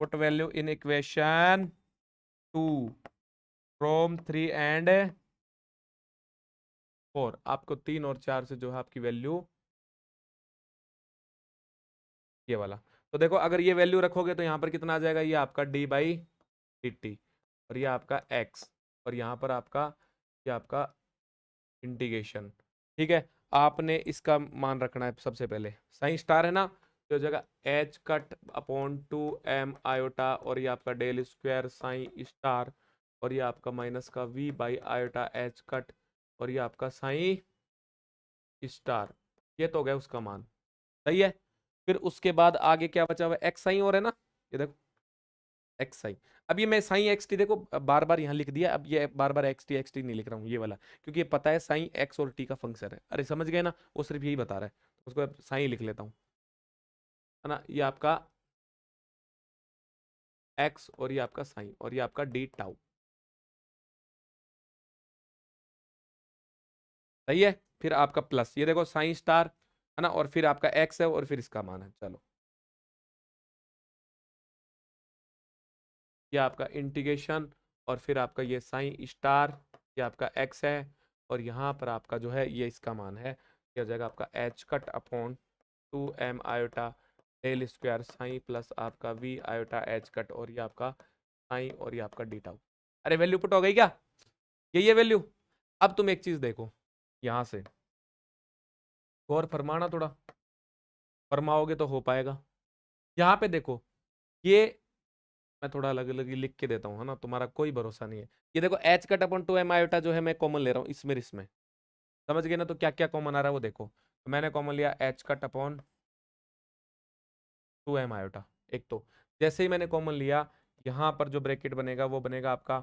put value in equation 2 from 3 and 4, आपको 3 और 4 से जो है आपकी वैल्यू ये वाला, तो देखो अगर ये वैल्यू रखोगे तो यहाँ पर कितना आ जाएगा, ये आपका डी बाई डी टी, और ये आपका एक्स, और यहाँ पर आपका ये आपका इंटीग्रेशन, ठीक है। आपने इसका मान रखना है सबसे पहले, साइन स्टार है ना, तो हो जाएगा H cut upon 2m iota, और ये आपका डेल स्क्वायर साइन स्टार, और ये आपका माइनस का v by iota H cut, और ये आपका साइन स्टार, ये तो हो गया उसका मान, सही है। फिर उसके बाद आगे क्या बचा हुआ, एक्स साइन और है ना, ये देखो एक्स साइन, अब ये मैं साइन एक्स टी देखो बार बार यहाँ लिख दिया, अब ये बार बार एक्स टी नहीं लिख रहा हूँ ये वाला, क्योंकि ये पता है साइन एक्स और टी का फंक्शन है, अरे समझ गए ना, वो सिर्फ यही बता रहा है, उसको साइन लिख लेता हूँ, है ना, ये आपका एक्स और ये आपका साइन, और ये आपका डी टाउ, सही है। फिर आपका प्लस, ये देखो साइन स्टार, है ना, और फिर आपका एक्स है, और फिर इसका मान है, चलो ये आपका इंटीग्रेशन, और फिर आपका ये साइन स्टार, ये आपका एक्स है, और यहाँ पर आपका जो है ये इसका मान है, ये हो जाएगा आपका H cut upon 2m iota del square psi plus आपका v आयोटा एच कट, और ये आपका साइन, और ये आपका डी टाउ, अरे वैल्यू पुट हो गई क्या, यही है वैल्यू। अब तुम एक चीज देखो यहाँ से, और फरमाना थोड़ा, फरमाओगे तो हो पाएगा। यहाँ पे देखो, ये मैं थोड़ा अलग अलग ही लिख के देता हूँ, है ना, तुम्हारा कोई भरोसा नहीं है। ये देखो H cut upon 2m iota जो है मैं कॉमन ले रहा हूँ इसमें समझ गए ना। तो क्या क्या कॉमन आ रहा है वो देखो, तो मैंने कॉमन लिया H cut upon 2m iota. एक तो जैसे ही मैंने कॉमन लिया, यहाँ पर जो ब्रैकेट बनेगा वो बनेगा आपका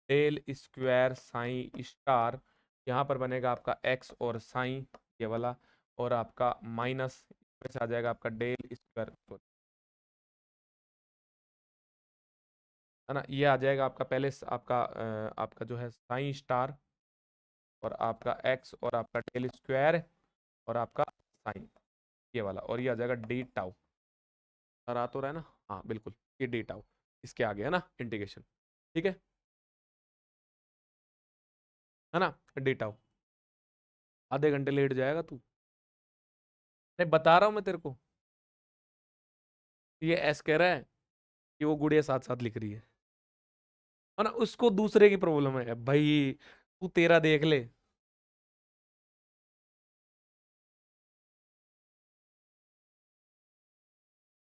डेल स्क्वायर साइन स्टार, यहाँ पर बनेगा आपका एक्स और साइन ये वाला, और आपका माइनस में से आ जाएगा आपका डेल स्क्वायर, है ना। ये आ जाएगा आपका पहले आपका जो है साइन स्टार, और आपका एक्स और आपका डेल स्क्वायर, और आपका साइन ये वाला, और ये आ जाएगा डी टाउ। सर आ तो रहा है ना, हाँ बिल्कुल, ये डी टाउ इसके आगे है ना इंटीग्रेशन, ठीक है ना, डी टाउ। आधे घंटे लेट जाएगा तू, नहीं बता रहा हूँ मैं तेरे को। ये एस कह रहा है कि वो गुड़िया साथ साथ लिख रही है ना, उसको दूसरे की प्रॉब्लम है भाई, तू तेरा देख ले।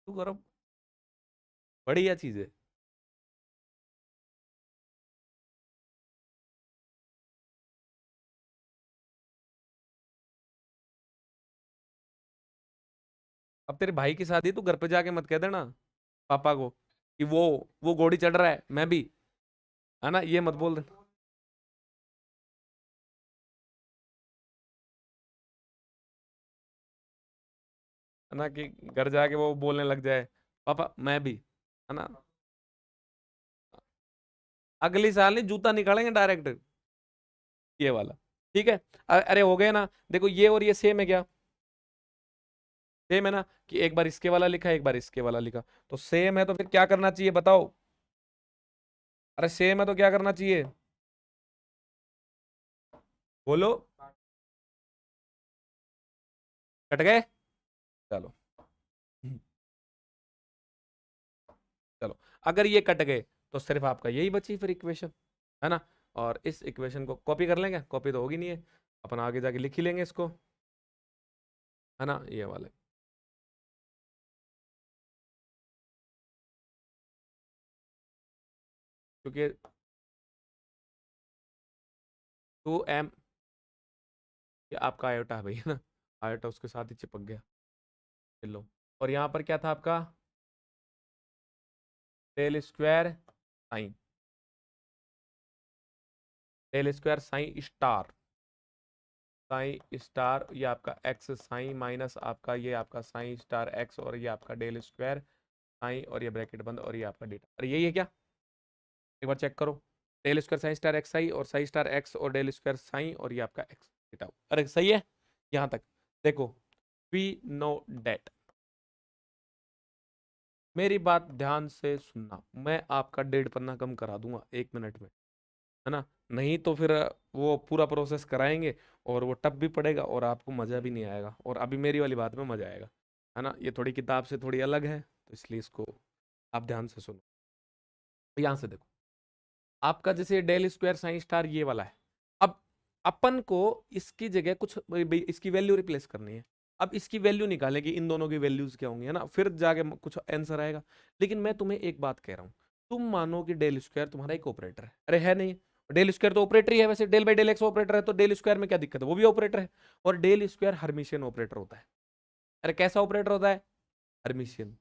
तू करो, बढ़िया चीज है। अब तेरे भाई की शादी, तू घर पे जाके मत कह देना पापा को कि वो घोड़ी चढ़ रहा है मैं भी, है ना, ये मत बोल देना, है ना, कि घर जाके वो बोलने लग जाए पापा मैं भी, है ना। अगली साल नहीं, जूता निकालेंगे डायरेक्ट, ये वाला, ठीक है। अरे हो गए ना, देखो ये और ये सेम है क्या, सेम है ना, कि एक बार इसके वाला लिखा एक बार इसके वाला लिखा, तो सेम है तो फिर क्या करना चाहिए बताओ। अरे सेम है तो क्या करना चाहिए, बोलो। कट गए, चलो। चलो, अगर ये कट गए तो सिर्फ आपका यही बची फिर इक्वेशन, है ना। और इस इक्वेशन को कॉपी कर लेंगे, कॉपी तो होगी नहीं है, अपन आगे जाके लिख ही लेंगे इसको, है ना, ये वाले। क्योंकि 2m, ये आपका आयोटा है भाई, है ना, आयोटा उसके साथ ही चिपक गया, लो। और यहाँ पर क्या था आपका, del square psi, del square psi star, psi star ये आपका एक्स साइन माइनस आपका ये आपका साइन स्टार एक्स, और ये आपका डेल स्क्वायर साइन, और ये ब्रैकेट बंद, और ये आपका डेटा, और यही है क्या, एक बार चेक करो। Del square psi star X psi, और साई स्टार एक्स और डेल स्क्वायर साइन, और ये आपका एक्स डेटा, अरे सही है यहाँ तक। देखो, वी नो डेट, मेरी बात ध्यान से सुनना, मैं आपका 1.5 पन्ना कम करा दूंगा 1 मिनट में, है ना। नहीं तो फिर वो पूरा प्रोसेस कराएंगे, और वो टफ भी पड़ेगा और आपको मजा भी नहीं आएगा, और अभी मेरी वाली बात में मजा आएगा, है ना। ये थोड़ी किताब से थोड़ी अलग है, तो इसलिए इसको आप ध्यान से सुनो। यहाँ से देखो, आपका जैसे डेल स्क्वायर साइन स्टार ये वाला है, अब अपन को इसकी जगह कुछ इसकी वैल्यू रिप्लेस करनी है। अब इसकी वैल्यू निकालेंगे, इन दोनों की वैल्यूज क्या होंगी, है ना, फिर जाके कुछ आंसर आएगा। लेकिन मैं तुम्हें एक बात कह रहा हूँ, तुम मानो कि डेल स्क्वायर तुम्हारा एक ऑपरेटर है, अरे है नहीं, डेल स्क्वायर तो ऑपरेटर ही है वैसे, del by del X operator है, तो डेल स्क्वायर में क्या दिक्कत है, वो भी ऑपरेटर है। और डेल स्क्वायर हर्मिशियन ऑपरेटर होता है। अरे कैसा ऑपरेटर होता है, हर्मिशियन,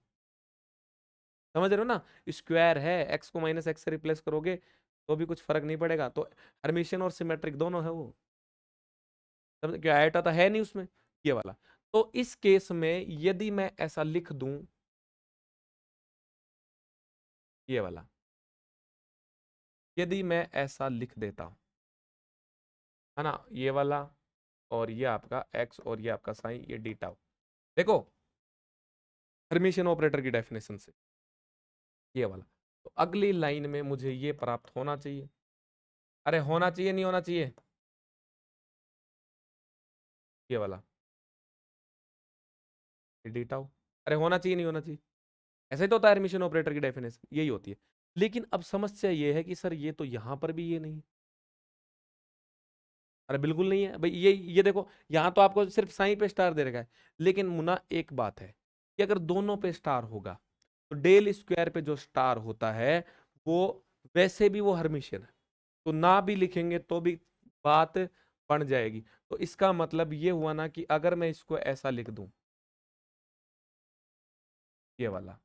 समझ रहे हो ना। स्क्वायर है, एक्स को माइनस एक्स से रिप्लेस करोगे तो भी कुछ फर्क नहीं पड़ेगा, तो हर्मिशियन और सिमेट्रिक दोनों है वो, समझ, क्या आयोटा तो है नहीं उसमें, ये वाला। तो इस केस में यदि मैं ऐसा लिख दूं, ये वाला, यदि मैं ऐसा लिख देता, है ना, ये वाला, और ये आपका एक्स और ये आपका साइन, ये डी टाउ, देखो हर्मिशियन ऑपरेटर की डेफिनेशन से, ये वाला, तो अगली लाइन में मुझे ये प्राप्त होना चाहिए। अरे होना चाहिए नहीं होना चाहिए, ये वाला, ये डी टाउ, अरे होना चाहिए नहीं होना चाहिए, ऐसे ही तो होता है एडमिशन ऑपरेटर की डेफिनेशन यही होती है। लेकिन अब समस्या ये है कि सर ये तो यहां पर भी ये नहीं, अरे बिल्कुल नहीं है भाई, ये देखो, यहाँ तो आपको सिर्फ साइन पे स्टार दे रखा है, लेकिन मुन्ना एक बात है कि अगर दोनों पे स्टार होगा तो डेल स्क्वायर पे जो स्टार होता है वो वैसे भी वो हर्मिशियन है, तो ना भी लिखेंगे तो भी बात बन जाएगी। तो इसका मतलब ये हुआ ना कि अगर मैं इसको ऐसा लिख दूं, ये वाला,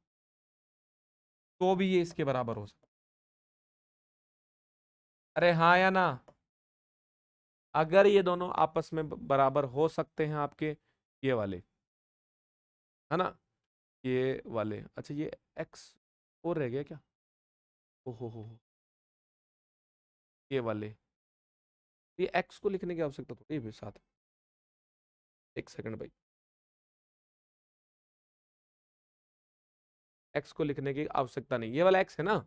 तो भी ये इसके बराबर हो सकता। अरे हाँ या ना? अगर ये दोनों आपस में बराबर हो सकते हैं आपके, ये वाले, है ना, ये वाले, अच्छा ये एक्स और रह गया क्या? ओहो, ये वाले, ये एक्स को लिखने की आवश्यकता थोड़ी है साथ। एक सेकंड भाई, एक्स को लिखने की आवश्यकता नहीं, ये वाला एक्स है ना,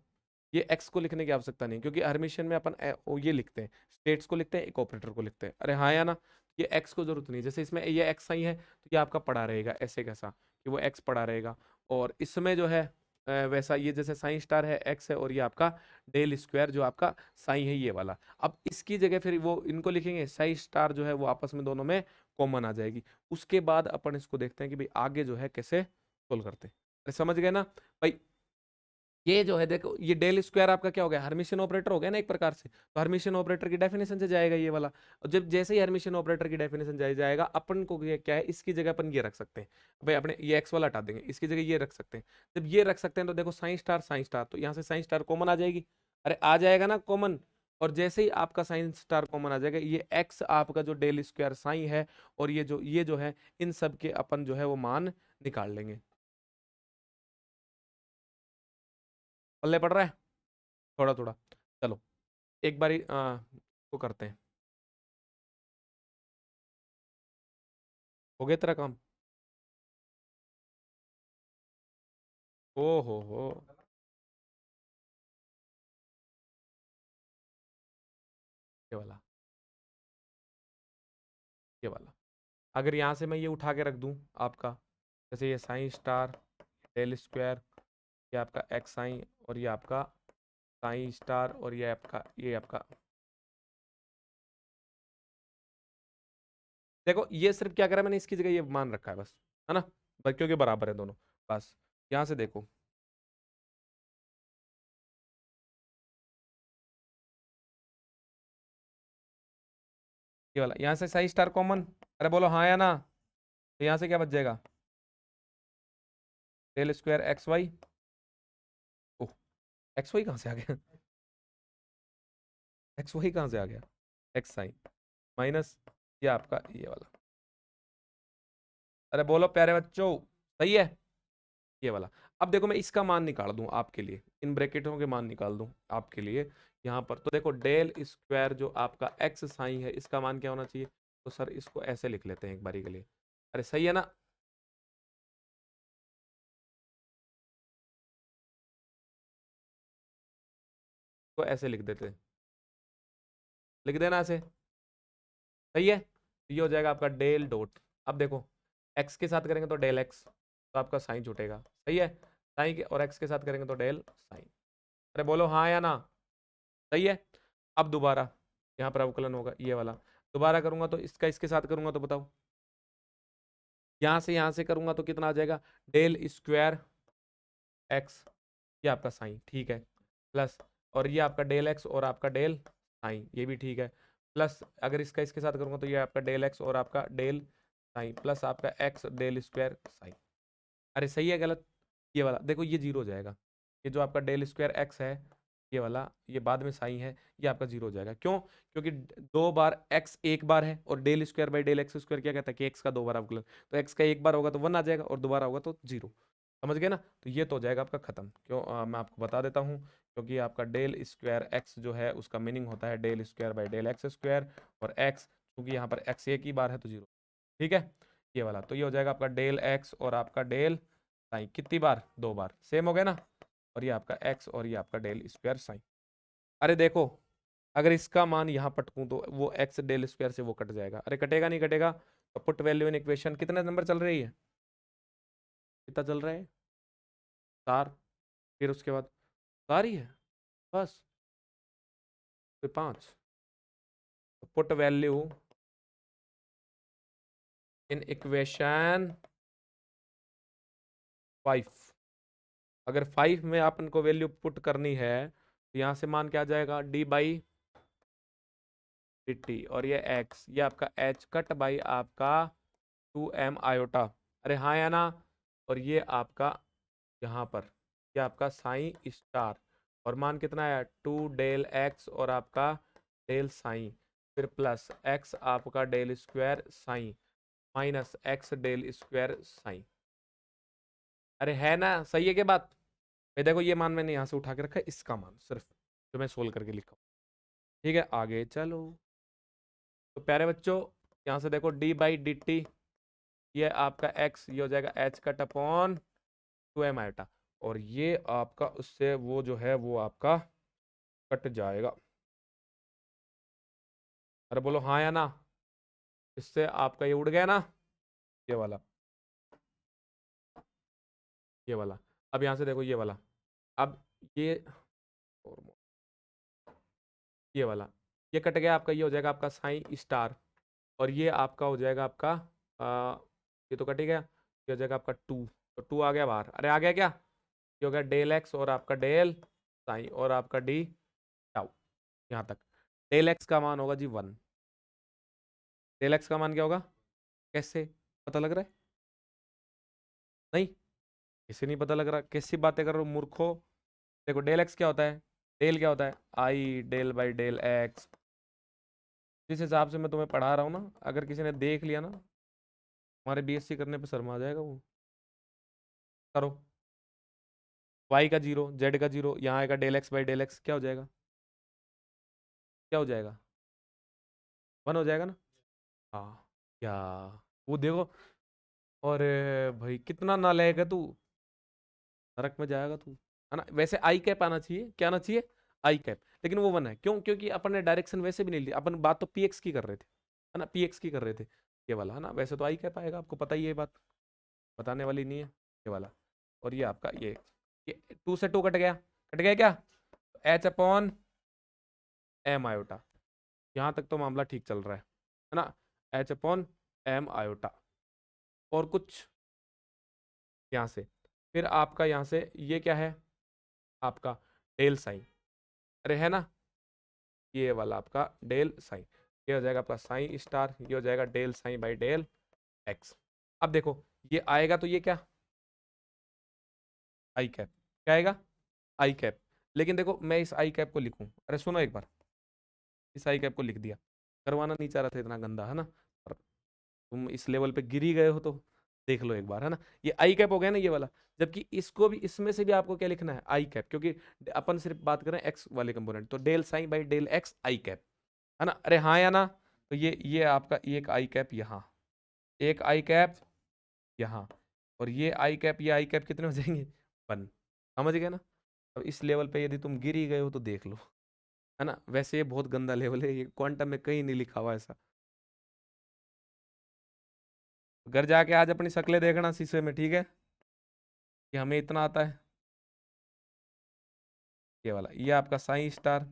ये एक्स को लिखने की आवश्यकता नहीं, क्योंकि हरमिशन में अपन ये लिखते हैं, स्टेट्स को लिखते हैं, एक ऑपरेटर को लिखते हैं। अरे हाँ या ना? ये एक्स को जरूरत नहीं, जैसे इसमें ये एक्स आई है तो ये आपका पड़ा रहेगा ऐसे कैसा, कि वो एक्स पड़ा रहेगा। और इसमें जो है वैसा, ये जैसे साइन स्टार है एक्स है, और ये आपका डेल स्क्वायर जो आपका साइन है ये वाला। अब इसकी जगह फिर वो इनको लिखेंगे, साइन स्टार जो है वो आपस में दोनों में कॉमन आ जाएगी। उसके बाद अपन इसको देखते हैं कि भाई आगे जो है कैसे सोल्व करते हैं। अरे समझ गए ना भाई? ये जो है देखो, ये डेल स्क्वायर आपका क्या हो गया, हर्मिशियन ऑपरेटर हो गया ना एक प्रकार से, तो हर्मिशियन ऑपरेटर की डेफिनेशन से जाएगा ये वाला। और जब जैसे ही हर्मिशियन ऑपरेटर की डेफिनेशन जाएगा, अपन को ये क्या है, इसकी जगह अपन ये रख सकते हैं भाई, अपने ये एक्स वाला हटा देंगे, इसकी जगह ये रख सकते हैं। जब ये रख सकते हैं तो देखो साइन स्टार, तो यहाँ से साइन स्टार कॉमन आ जाएगी। अरे आ जाएगा ना कॉमन। और जैसे ही आपका साइन स्टार कॉमन आ जाएगा, ये एक्स आपका जो डेल स्क्वायर साइन है, और ये जो है, इन सब के अपन जो है वो मान निकाल लेंगे। पल्ले पड़ रहा है थोड़ा थोड़ा? चलो एक बारी को करते हैं। हो गया तेरा काम? ओ हो, ये वाला, ये वाला, अगर यहाँ से मैं ये उठा के रख दूं आपका, जैसे ये साइन स्टार डेल स्क्वायर, ये आपका एक्स साइन, और ये आपका साइन स्टार, और ये आपका देखो, ये सिर्फ क्या करा मैंने, इसकी जगह ये मान रखा है बस, है ना, बस क्योंकि बराबर है दोनों। बस यहाँ से देखो, ये वाला, यहाँ से साइन स्टार कॉमन, अरे बोलो हाँ या ना? तो यहाँ से क्या बच जाएगा, डेल स्क्वायर एक्स वाई, ओह, एक्स वाई कहाँ से आ गया? एक्स वाई कहाँ से आ गया? एक्स साइन माइनस ये आपका ये वाला, अरे बोलो प्यारे बच्चों, सही है ये वाला। अब देखो मैं इसका मान निकाल दूं आपके लिए, इन ब्रैकेटों के मान निकाल दूं आपके लिए। यहाँ पर तो देखो डेल स्क्वायर जो आपका एक्स साइन है, इसका मान क्या होना चाहिए? तो सर इसको ऐसे लिख लेते हैं एक बारी के लिए। अरे सही है ना? तो ऐसे लिख देते हैं, लिख देना ऐसे, सही है? तो ये हो जाएगा आपका डेल डॉट। अब देखो, एक्स के साथ करेंगे तो डेल एक्स, तो आपका साइन छूटेगा, सही है? साइन के और एक्स के साथ करेंगे तो डेल साइन। अरे बोलो हाँ या ना? सही है? अब दोबारा यहाँ पर अवकलन होगा ये वाला, दोबारा करूंगा तो इसका इसके साथ करूंगा तो बताओ, यहाँ से करूंगा तो कितना आ जाएगा, डेल स्क्वायर एक्स, ये आपका साइन, ठीक है, प्लस, और ये आपका डेल एक्स और आपका डेल साइन, ये भी ठीक है, प्लस अगर इसका इसके साथ करूंगा तो ये आपका डेल एक्स और आपका डेल साइन, प्लस आपका एक्स डेल स्क्वायर साइन। अरे सही है गलत? ये वाला देखो, ये जीरो हो जाएगा, ये जो आपका डेल स्क्वायर एक्स है, ये वाला, ये बाद में साइन है, ये आपका जीरो हो जाएगा। क्यों? क्योंकि दो बार एक्स एक बार है, और del square by del x square क्या कहता है कि एक्स का दो बार अवकलन, तो एक्स का एक बार होगा तो वन आ जाएगा, और दोबारा होगा तो जीरो। समझ गए ना? तो ये तो हो जाएगा आपका खत्म। क्यों? मैं आपको बता देता हूँ, क्योंकि आपका डेल स्क्वायर एक्स जो है उसका मीनिंग होता है del square by del x square, और एक्स क्योंकि यहाँ पर एक्स एक ही बार है तो जीरो। ठीक है? ये वाला, तो ये हो जाएगा आपका डेल एक्स और आपका डेल साइन, कितनी बार? दो बार, सेम हो गया ना? और ये आपका एक्स और ये आपका डेल स्क्वायर साइन। अरे देखो, अगर इसका मान यहाँ पटकूं तो वो एक्स डेल स्क्वायर से वो कट जाएगा, अरे कटेगा नहीं कटेगा? तो पुट वैल्यू इन इक्वेशन, कितने नंबर चल रही है? कितना चल रहा है? चार, फिर उसके बाद चार ही है बस, फिर पाँच, पुट वैल्यू इन इक्वेशन 5। अगर 5 में अपन को वैल्यू पुट करनी है तो यहां से मान क्या आ जाएगा, डी बाई डी टी, और ये एक्स, ये आपका एच कट बाई आपका 2m आयोटा। अरे हाँ या ना। और ये आपका यहाँ पर ये आपका साइन स्टार, और मान कितना है 2 डेल एक्स और आपका डेल साइन, फिर प्लस एक्स आपका del square psi, minus X del square psi. अरे है ना, सही है क्या बात? ये देखो ये मान मैंने यहाँ से उठा के रखा है, इसका मान सिर्फ जो मैं सोल्व करके लिखा हूँ। ठीक है, आगे चलो। तो प्यारे बच्चों, यहाँ से देखो डी बाई डी टी, ये आपका एक्स, ये हो जाएगा H cut upon 2m iota, और ये आपका उससे वो जो है वो आपका कट जाएगा। अरे बोलो हाँ या ना। इससे आपका ये उड़ गया ना, ये वाला, ये वाला। अब यहाँ से देखो ये वाला, अब ये और ये वाला, ये कट गया आपका, ये हो जाएगा आपका साइन स्टार, और ये आपका हो जाएगा आपका ये तो कट ही गया, ये हो जाएगा आपका 2, तो 2 आ गया बाहर। अरे आ गया क्या? ये हो गया डेल एक्स और आपका डेल साइन और आपका डी टाउ, यहाँ तक। डेल एक्स का मान होगा जी 1। डेल एक्स का मान क्या होगा? कैसे पता लग रहा है? नहीं, किसी नहीं पता लग रहा, कैसी बातें कर रहे हो मूर्खो। देखो डेल एक्स क्या होता है, डेल क्या होता है, आई डेल बाई डेल एक्स। जिस हिसाब से मैं तुम्हें पढ़ा रहा हूँ ना, अगर किसी ने देख लिया ना, हमारे बीएससी करने पे शर्मा आ जाएगा वो। करो, वाई का 0, जेड का 0, यहाँ आएगा del X by del X, क्या हो जाएगा? क्या हो जाएगा? 1 हो जाएगा ना। हाँ, क्या वो देखो। अरे भाई कितना नालायक है तू, नरक में जाएगा तू, है ना। वैसे आई कैप आना चाहिए, क्या आना चाहिए? आई कैप, लेकिन वो 1 है, क्यों? क्योंकि अपन ने डायरेक्शन वैसे भी नहीं ली, अपन बात तो पीएक्स की कर रहे थे, है ना, पीएक्स की कर रहे थे। ये वाला है ना, वैसे तो आई कैप आएगा, आपको पता ही है ये बात, बताने वाली नहीं है। ये वाला, और ये आपका ये 2 से 2 कट गया, कट गया क्या? एच अपॉन एम आयोटा, यहाँ तक तो मामला ठीक चल रहा है ना। एच अपॉन एम आयोटा, और कुछ यहाँ से, फिर आपका यहाँ से ये क्या है आपका डेल साइन, अरे है ना, ये वाला आपका डेल साइन, ये हो जाएगा आपका साइन स्टार, ये हो जाएगा del psi by del X. अब देखो ये आएगा तो ये क्या, आई कैप, क्या आएगा? आई कैप। लेकिन देखो मैं इस आई कैप को लिखूं, अरे सुनो एक बार, इस आई कैप को लिख दिया, करवाना नहीं चाह रहा था इतना गंदा, है ना, पर तुम इस लेवल पे गिरी गए हो तो देख लो एक बार, है ना। ये आई कैप हो गया ना ये वाला, जबकि इसको भी, इसमें से भी आपको क्या लिखना है, आई कैप, क्योंकि अपन सिर्फ बात कर रहे हैं एक्स वाले कंपोनेंट, तो del psi by del X I cap, है ना। अरे हाँ या ना। तो ये आपका एक आई कैप यहाँ, एक आई कैप यहाँ, और ये आई कैप कितने हो जाएंगे? 1। समझ गए ना। अब इस लेवल पे यदि तुम गिर ही गए हो तो देख लो, है ना। वैसे ये बहुत गंदा लेवल है, ये क्वांटम में कहीं नहीं लिखा हुआ ऐसा। घर जाके आज अपनी शक्लें देखना शीशे में, ठीक है, कि हमें इतना आता है। ये वाला, ये आपका साइन स्टार,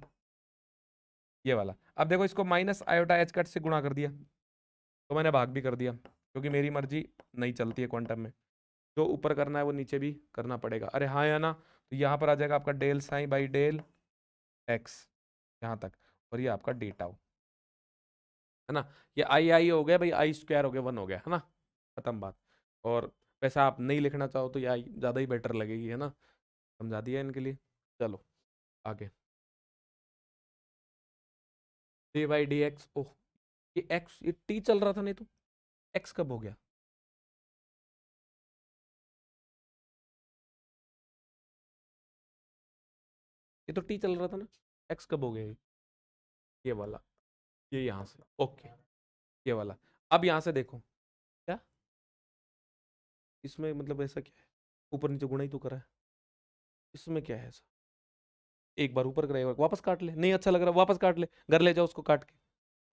ये वाला। अब देखो इसको माइनस आयोटा एच कट से गुणा कर दिया, तो मैंने भाग भी कर दिया, क्योंकि मेरी मर्जी नहीं चलती है क्वांटम में, जो ऊपर करना है वो नीचे भी करना पड़ेगा। अरे हाँ या ना। तो यहाँ पर आ जाएगा आपका del psi by del X, यहाँ तक, और ये आपका डेटा, है ना। ये आई आई हो गया भाई, आई स्क्वायर हो गया 1 हो गया, है ना, खत्म बात। और वैसा आप नहीं लिखना चाहो तो ये आई ज़्यादा ही बेटर लगेगी, है ना। समझा दिया इनके लिए। चलो आगे, डी बाई डी एक्स, ओह ये एक्स, ये टी चल रहा था, नहीं तो एक्स कब हो गया? ये तो टी चल रहा था ना, एक्स कब हो गया ये वाला, ये यहाँ से ओके, ये वाला। अब यहाँ से देखो क्या, इसमें मतलब ऐसा क्या है, ऊपर नीचे गुणा ही तो करा है, इसमें क्या है ऐसा? एक बार ऊपर करेगा वापस काट ले, नहीं अच्छा लग रहा वापस काट ले, घर ले जाओ उसको काट के,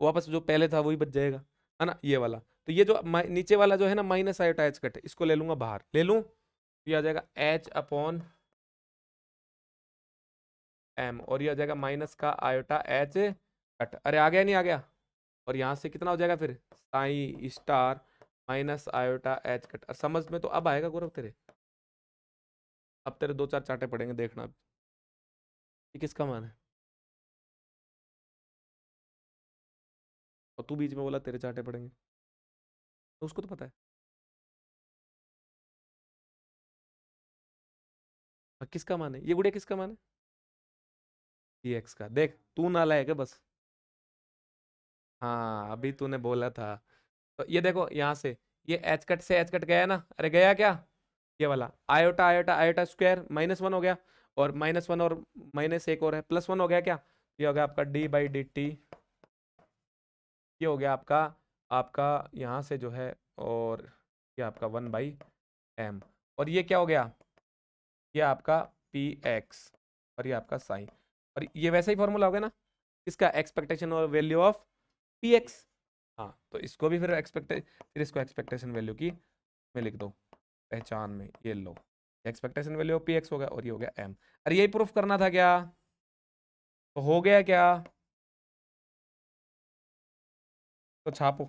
वापस जो पहले था वही बच जाएगा, है ना, ये वाला। तो ये जो नीचे वाला जो है ना माइनस आयोटा एच कट, इसको ले लूंगा बाहर, ले लूं, ये आ जाएगा एच अपॉन एम, और ये आ जाएगा माइनस का आयोटा एच कट। अरे आ गया नहीं आ गया? और यहाँ से कितना हो जाएगा फिर, Sai star minus iota H cut. और समझ में तो अब आएगा गौरव तेरे, अब तेरे दो चार चांटे पड़ेंगे देखना अब। ये किसका मान है, और तू बीच में बोला तेरे चांटे पड़ेंगे, तो उसको तो पता है। और किसका मान है ये गुड़िया, किसका मान है, ये एक्स का। देख तू ना लाएगा बस। हाँ अभी तूने बोला था। तो ये देखो यहाँ से, ये एच कट से एच कट गया ना, अरे गया क्या, ये वाला आयोटा आयोटा आयोटा स्क्वायर -1 हो गया, और -1 और माइनस एक और है, +1 हो गया क्या, ये हो गया आपका d/dt। ये हो गया आपका, आपका यहाँ से जो है, और ये आपका 1/m। और ये क्या हो गया, ये आपका px, और ये आपका साइन। और ये वैसा ही फॉर्मूला हो गया ना, इसका एक्सपेक्टेशन और वैल्यू ऑफ px। हाँ तो इसको भी फिर फिर इसको एक्सपेक्टेशन वैल्यू की में लिख दो, पहचान में ये लो, एक्सपेक्टेशन वैल्यू ऑफ px हो गया, और ये हो गया m। अरे यही प्रूफ करना था क्या, तो हो गया क्या, तो छापो,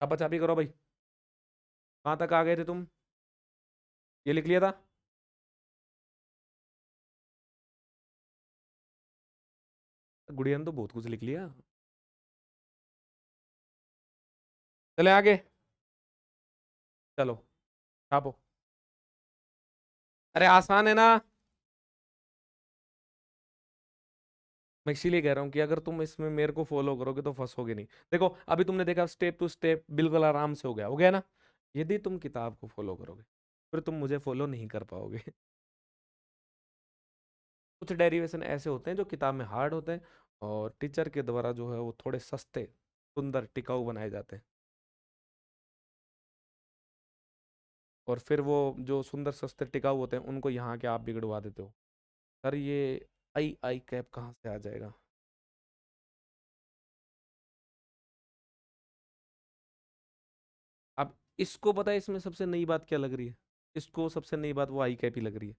छापा छापी करो भाई। कहाँ तक आ गए थे तुम, ये लिख लिया था। गुड़िया ने तो बहुत कुछ लिख लिया। चले आगे, चलो छापो। अरे आसान है ना, मैं इसीलिए कह रहा हूँ कि अगर तुम इसमें मेरे को फॉलो करोगे तो फंसोगे नहीं। देखो अभी तुमने देखा स्टेप टू स्टेप बिल्कुल आराम से हो गया ना। यदि तुम किताब को फॉलो करोगे फिर तुम मुझे फॉलो नहीं कर पाओगे। कुछ डेरिवेशन ऐसे होते हैं जो किताब में हार्ड होते हैं, और टीचर के द्वारा जो है वो थोड़े सस्ते सुंदर टिकाऊ बनाए जाते हैं। और फिर वो जो सुंदर सस्ते टिकाऊ होते हैं उनको यहाँ के आप बिगड़वा देते हो। सर ये आई आई कैप कहाँ से आ जाएगा। अब इसको पता है इसमें सबसे नई बात क्या लग रही है, इसको सबसे नई बात वो आई कैप ही लग रही है।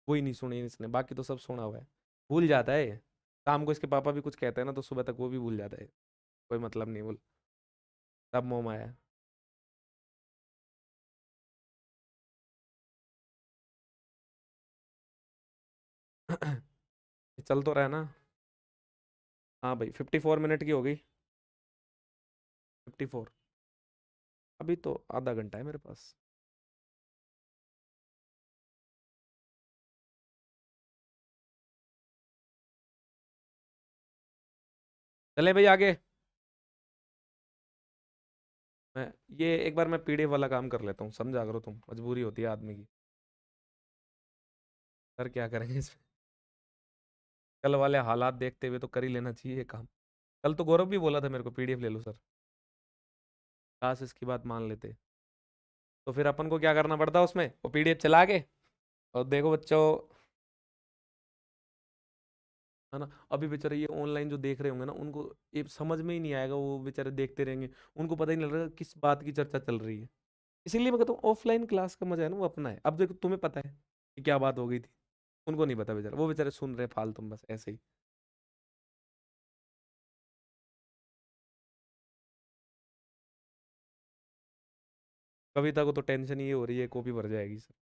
वही नहीं सुनी इसने, बाकी तो सब सुना हुआ है। भूल जाता है ये। शाम को इसके पापा भी कुछ कहते हैं ना तो सुबह तक वो भी भूल जाता है। कोई मतलब नहीं बोल, तब मोह माया। चल तो रहा है ना। हाँ भाई 54 मिनट की हो गई, 54। अभी तो आधा घंटा है मेरे पास। चले भाई आगे। मैं ये एक बार मैं पीडीएफ वाला काम कर लेता हूँ, समझा करो तुम, मजबूरी होती है आदमी की। सर क्या करेंगे इसमें, कल वाले हालात देखते हुए तो कर ही लेना चाहिए ये काम। कल तो गौरव भी बोला था मेरे को पीडीएफ ले लो सर, काश इसकी बात मान लेते। तो फिर अपन को क्या करना पड़ता उसमें, वो पीडीएफ चला के, और देखो बच्चों, है ना। अभी बेचारे ये ऑनलाइन जो देख रहे होंगे ना, उनको ये समझ में ही नहीं आएगा, वो बेचारे देखते रहेंगे, उनको पता ही नहीं लग रहा किस बात की चर्चा चल रही है। इसीलिए मैं कहता हूँ ऑफलाइन क्लास का मजा है ना वो अपना है। अब देखो तुम्हें पता है कि क्या बात हो गई थी, उनको नहीं पता बेचारा, वो बेचारे सुन रहे फालतू में बस ऐसे ही। कविता को तो टेंशन ये हो रही है कॉपी भर जाएगी सर।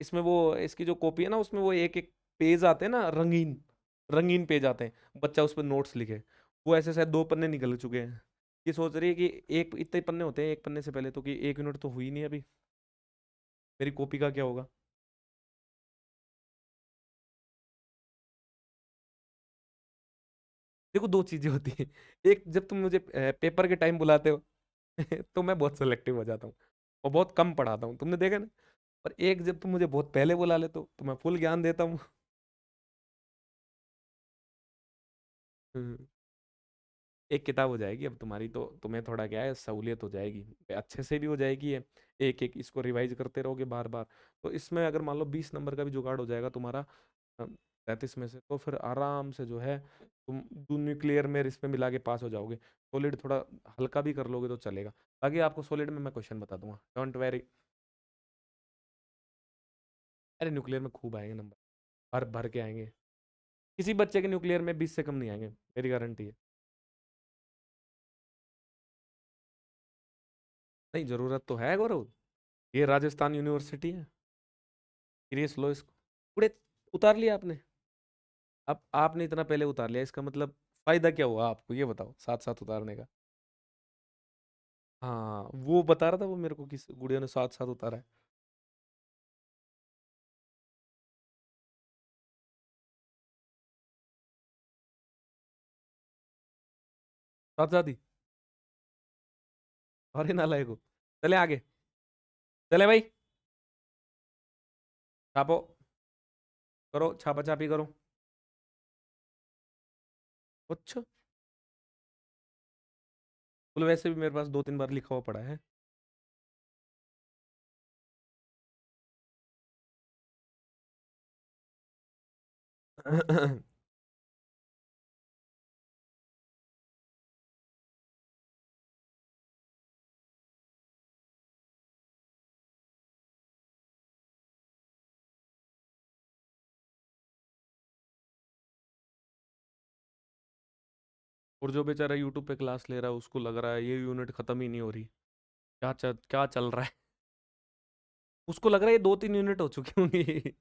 इसमें वो इसकी जो कॉपी है ना, उसमें वो एक एक पेज आते हैं ना, रंगीन रंगीन पेज आते हैं, बच्चा उस पर नोट्स लिखे। वो ऐसे शायद 2 पन्ने निकल चुके हैं। ये सोच रही है कि एक इतने पन्ने होते हैं एक पन्ने से पहले, तो कि 1 यूनिट तो हुई नहीं अभी, मेरी कॉपी का क्या होगा। देखो दो चीजें होती हैं, एक जब तुम मुझे पेपर के टाइम बुलाते हो तो मैं बहुत सेलेक्टिव हो जाता हूँ और बहुत कम पढ़ाता हूँ, तुमने देखा ना। और एक जब तुम मुझे बहुत पहले बुला लेते हो तो मैं फुल ज्ञान देता हूँ। हम्म, एक किताब हो जाएगी अब तुम्हारी, तो तुम्हें थोड़ा क्या है सहूलियत हो जाएगी, अच्छे से भी हो जाएगी ये। एक एक इसको रिवाइज करते रहोगे बार बार, तो इसमें अगर मान लो 20 नंबर का भी जुगाड़ हो जाएगा तुम्हारा, 33 में से, तो फिर आराम से जो है तुम दो न्यूक्लियर में इसमें मिला के पास हो जाओगे। सॉलिड थोड़ा हल्का भी कर लोगे तो चलेगा। बाकी आपको सॉलिड में मैं क्वेश्चन बता दूंगा, डोंट वेरी। अरे न्यूक्लियर में खूब आएंगे नंबर, भर भर के आएंगे। किसी बच्चे के न्यूक्लियर में 20 से कम नहीं आएंगे, मेरी गारंटी है। नहीं, जरूरत तो है गौरव। ये राजस्थान यूनिवर्सिटी है। सीरियस लो इसको। पूरे उतार लिया आपने? अब आपने इतना पहले उतार लिया, इसका मतलब फायदा क्या हुआ आपको, ये बताओ, साथ साथ उतारने का। हाँ, वो बता रहा था वो मेरे को, किस गुड़िया ने साथ साथ उतारा है। साथ साथ ही। अरे नालायक हो। चले आगे। चले भाई। छापो। करो, छापा छापी करो। अच्छा। बोले वैसे भी मेरे पास 2-3 बार लिखा हुआ पड़ा है। और जो बेचारा यूट्यूब पे क्लास ले रहा है, उसको लग रहा है ये यूनिट खत्म ही नहीं हो रही। क्या चल रहा है। उसको लग रहा है ये 2-3 यूनिट हो चुकी होंगी।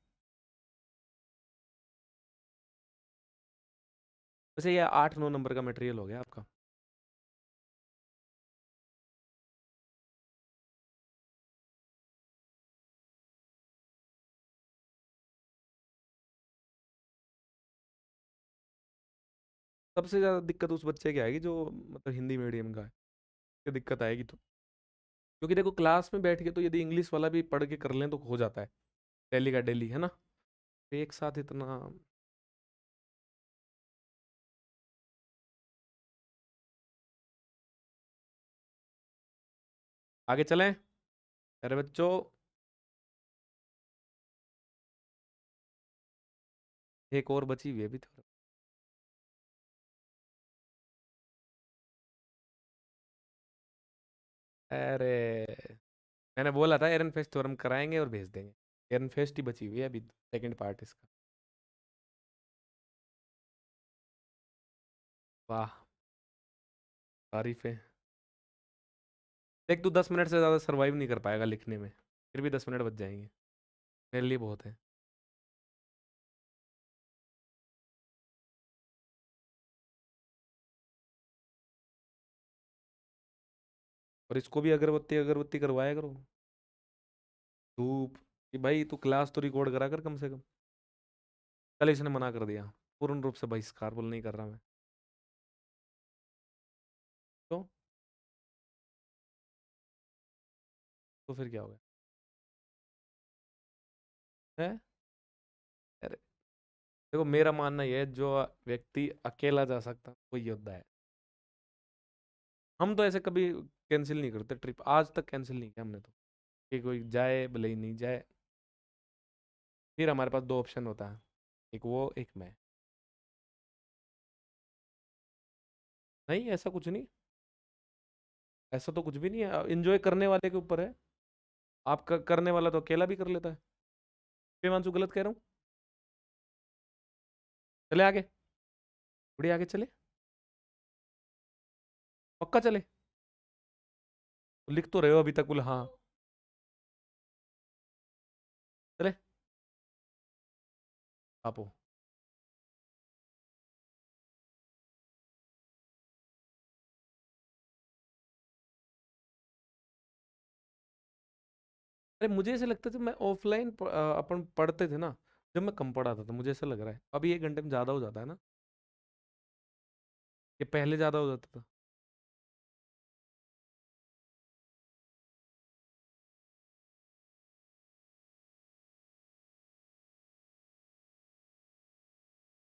वैसे ये 8-9 नंबर का मटेरियल हो गया आपका। सबसे ज्यादा दिक्कत उस बच्चे की आएगी जो मतलब हिंदी मीडियम का है। ये दिक्कत आएगी तो। क्योंकि देखो क्लास में बैठ के तो यदि इंग्लिश वाला भी पढ़ के कर लें तो हो जाता है। डेली का डेली है ना। एक साथ इतना। आगे चलें। अरे बच्चों। एक और बची हुई है अभी तो। अरे, मैंने बोला था एरन फेस्ट थ्योरम कराएंगे और भेज देंगे। एरन फेस्ट ही बची हुई है अभी, सेकंड पार्ट इसका। वाह। तारीफ है। देख, तू 10 मिनट से ज़्यादा सर्वाइव नहीं कर पाएगा लिखने में। फिर भी 10 मिनट बच जाएंगे। मेरे लिए बहुत है। और इसको भी अगरबत्ती अगरबत्ती करवाया करो। धूप। कि भाई तू क्लास तो रिकॉर्ड करा कर कम से कम। कल इसने मना कर दिया। पूर्ण रूप से बहिष्कार, बोल नहीं कर रहा मैं। तो तो फिर क्या हो गया? है। अरे, देखो मेरा मानना यह है, जो व्यक्ति अकेला जा सकता वो योद्धा है। हम तो ऐसे कभी कैंसिल नहीं करते ट्रिप, आज तक कैंसिल नहीं किया हमने तो। कि कोई जाए भले ही नहीं जाए। फिर हमारे पास दो ऑप्शन होता है। एक वो, एक मैं। नहीं, ऐसा कुछ नहीं। ऐसा तो कुछ भी नहीं है, एंजॉय करने वाले के ऊपर है। आपका करने वाला तो अकेला भी कर लेता है। हिमांशु, गलत कह रहा हूँ? चले आगे। थोड़ी आगे चले। पक्का चले। लिख तो रहे हो अभी तक, बोले हाँ। चले। आपो। अरे मुझे ऐसे लगता था, मैं ऑफलाइन अपन पढ़ते थे ना, जब मैं कम पढ़ाता था मुझे ऐसा लग रहा है अभी 1 घंटे में ज़्यादा हो जाता है ना। ये पहले ज़्यादा हो जाता था।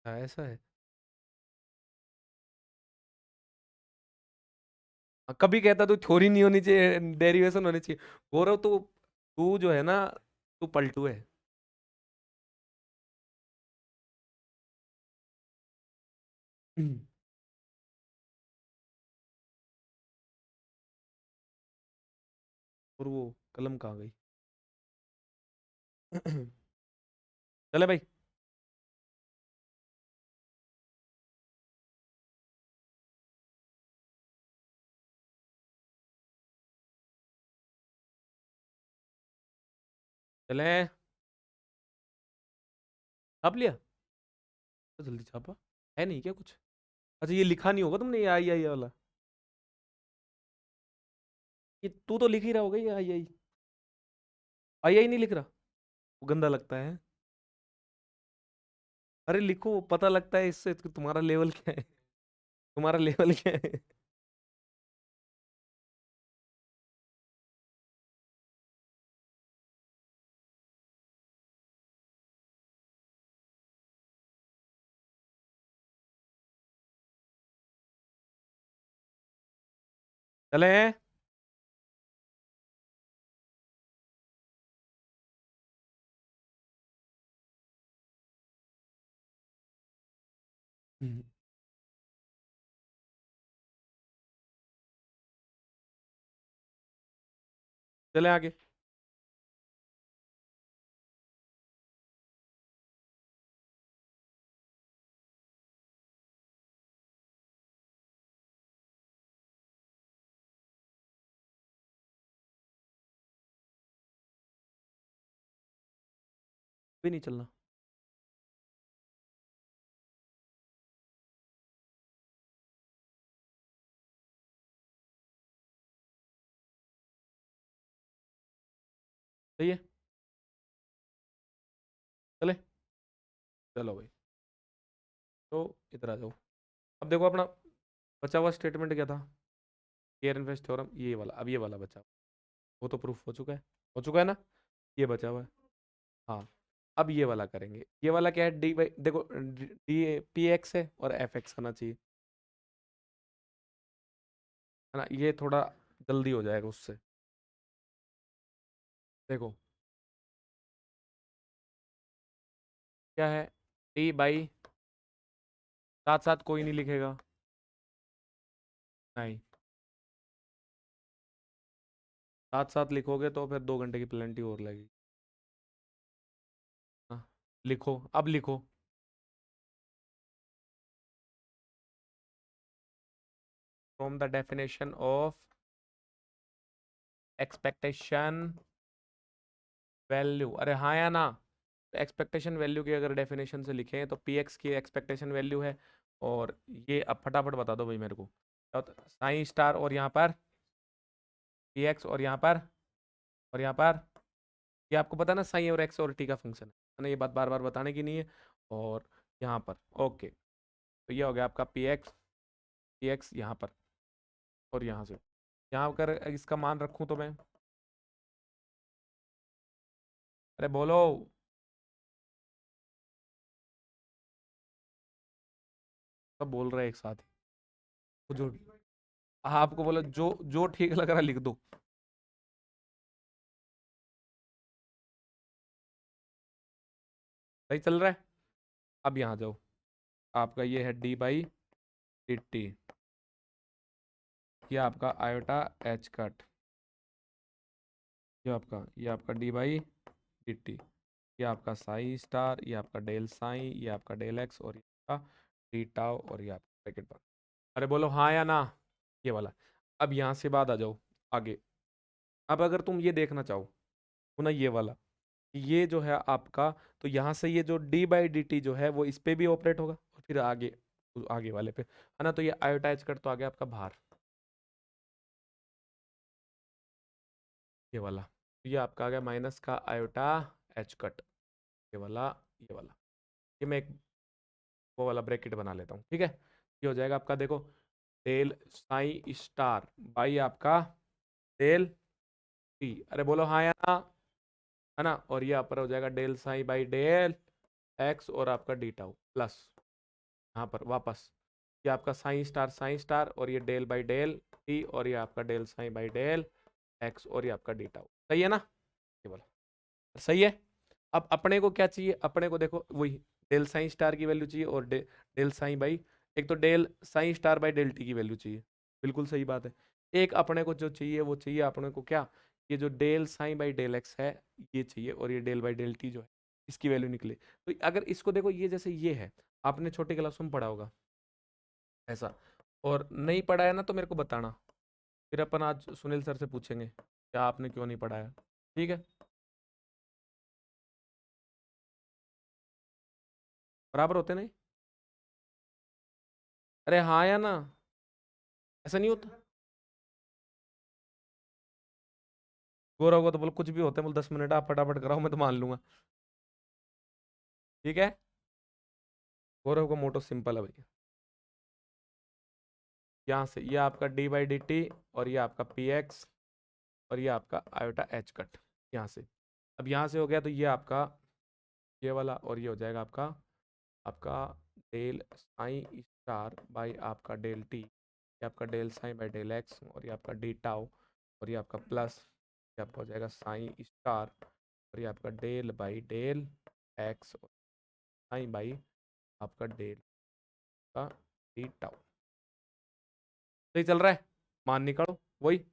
हाँ, ऐसा है। हाँ, कभी कहता तू थ्योरी नहीं होनी चाहिए, डेरिवेशन होनी चाहिए। गौरव तो, तू जो है ना, तू पलटू है। और वो कलम कहाँ गई? चले भाई। चले, छाप लिया तो जल्दी छापा, है नहीं क्या कुछ? अच्छा ये लिखा नहीं होगा तुमने, ये आई वाला, ये तू तो लिख ही रहा होगा ये आई नहीं लिख रहा, वो गंदा लगता है। अरे लिखो, पता लगता है इससे कि तुम्हारा लेवल क्या है, तुम्हारा लेवल क्या है। चले। हम्म, चले आगे। भी नहीं चलना। सही है। चले। चलो भाई, तो इधर आ जाओ। अब देखो अपना बचा हुआ स्टेटमेंट क्या था, केयर इन्वेस्ट थ्योरम, ये वाला, अब ये वाला बचा हुआ। वो तो प्रूफ हो चुका है ना, ये बचा हुआ है। हाँ, अब ये वाला करेंगे। ये वाला क्या है, डी बाई, देखो डी पी एक्स है और एफ एक्स आना चाहिए, है ना, ये थोड़ा जल्दी हो जाएगा उससे। देखो क्या है, डी बाई, साथ साथ कोई नहीं लिखेगा, नहीं, साथ साथ लिखोगे तो फिर 2 घंटे की प्लेंटी और लगेगी। हाँ, लिखो, अब लिखो। From the definition of expectation value, अरे हाँ या ना, एक्सपेक्टेशन वैल्यू की अगर डेफिनेशन से लिखें तो पी एक्स की एक्सपेक्टेशन वैल्यू है, और ये अब फटाफट बता दो भाई मेरे को, साइन स्टार और यहाँ पर पी एक्स, और यहाँ पर ये आपको पता है ना, साइन और एक्स और टी का फंक्शन है ना, ये बात बार बार बताने की नहीं है। और यहाँ पर ओके, तो ये हो गया आपका पी एक्स यहाँ पर, और यहाँ से यहाँ कर इसका मान रखूँ तो मैं, अरे बोलो, सब बोल रहे हैं एक साथ, जो आपको बोलो, जो जो ठीक लग रहा है लिख दो। सही चल रहा है। अब यहाँ जाओ, आपका ये है डी बाई डी टी, ये आपका आयोटा एच कट, ये आपका डी बाई डी टी, ये आपका साई स्टार, ये आपका डेल साई, ये आपका डेल एक्स, और ये आपका डी टाउ, और ये आपका ब्रैकेट बन। अरे बोलो हाँ या ना, ये वाला। अब यहाँ से बाद आ जाओ आगे। अब अगर तुम ये देखना चाहो तो ना, ये वाला, ये जो है आपका, तो यहाँ से ये जो डी बाई डी टी जो है वो इस पे भी ऑपरेट होगा, और फिर आगे आगे वाले पे, है ना, तो ये आयोटा एच कट तो आ गया आपका बाहर, ये वाला, ये आपका आ गया माइनस का आयोटा एच कट, ये वाला, ये वाला, ये मैं एक वो वाला ब्रैकेट बना लेता हूँ, ठीक है। ये हो जाएगा आपका, देखो, डेल साई स्टार बाई आपका डेल टी, अरे बोलो हाँ या ना, है ना, और ये ऊपर हो जाएगा del psi by del X, और आपका डी टाउ प्लस यहाँ पर वापस ये आपका साइन स्टार, और ये डेल बाई डेल टी, और ये आपका del psi by del X, और ये आपका डी टाउ, सही है ना, ये बोला सही है। अब अपने को क्या चाहिए, अपने को देखो वही डेल साइन स्टार की वैल्यू चाहिए, और डेल साइन बाई, एक तो del psi star by del T की वैल्यू चाहिए, बिल्कुल सही बात है। एक अपने को जो चाहिए वो चाहिए अपने को क्या, ये जो del psi by del X है ये चाहिए, और ये डेल बाई डेल टी जो है इसकी वैल्यू निकले। तो अगर इसको देखो, ये जैसे ये है, आपने छोटे क्लास में पढ़ा होगा ऐसा, और नहीं पढ़ा है ना तो मेरे को बताना, फिर अपन आज सुनील सर से पूछेंगे क्या आपने क्यों नहीं पढ़ाया, ठीक है। बराबर होते नहीं? अरे हाँ या ना? ऐसा नहीं होता? गौरव को तो बोल कुछ भी होता है, बोल 10 मिनट आप फटाफट कराओ, मैं तो मान लूंगा। ठीक है। गौरव का मोटो सिंपल है भैया। यहाँ से ये आपका डी बाई डी टी, और ये आपका पी एक्स, और ये आपका आयोटा एच कट। यहाँ से, अब यहाँ से हो गया तो ये आपका ये वाला, और ये हो जाएगा आपका आपका डेल साइन स्टार बाई आपका डेल टी, ये आपका del psi by del X, और ये आपका डी टाउ, और ये आपका प्लस, ये आपका हो जाएगा साइन स्टार, और ये आपका डेल बाई डेल एक्स, और साइन बाई आपका डेल का डी टाउ। सही चल रहा है? मान निकालो वही।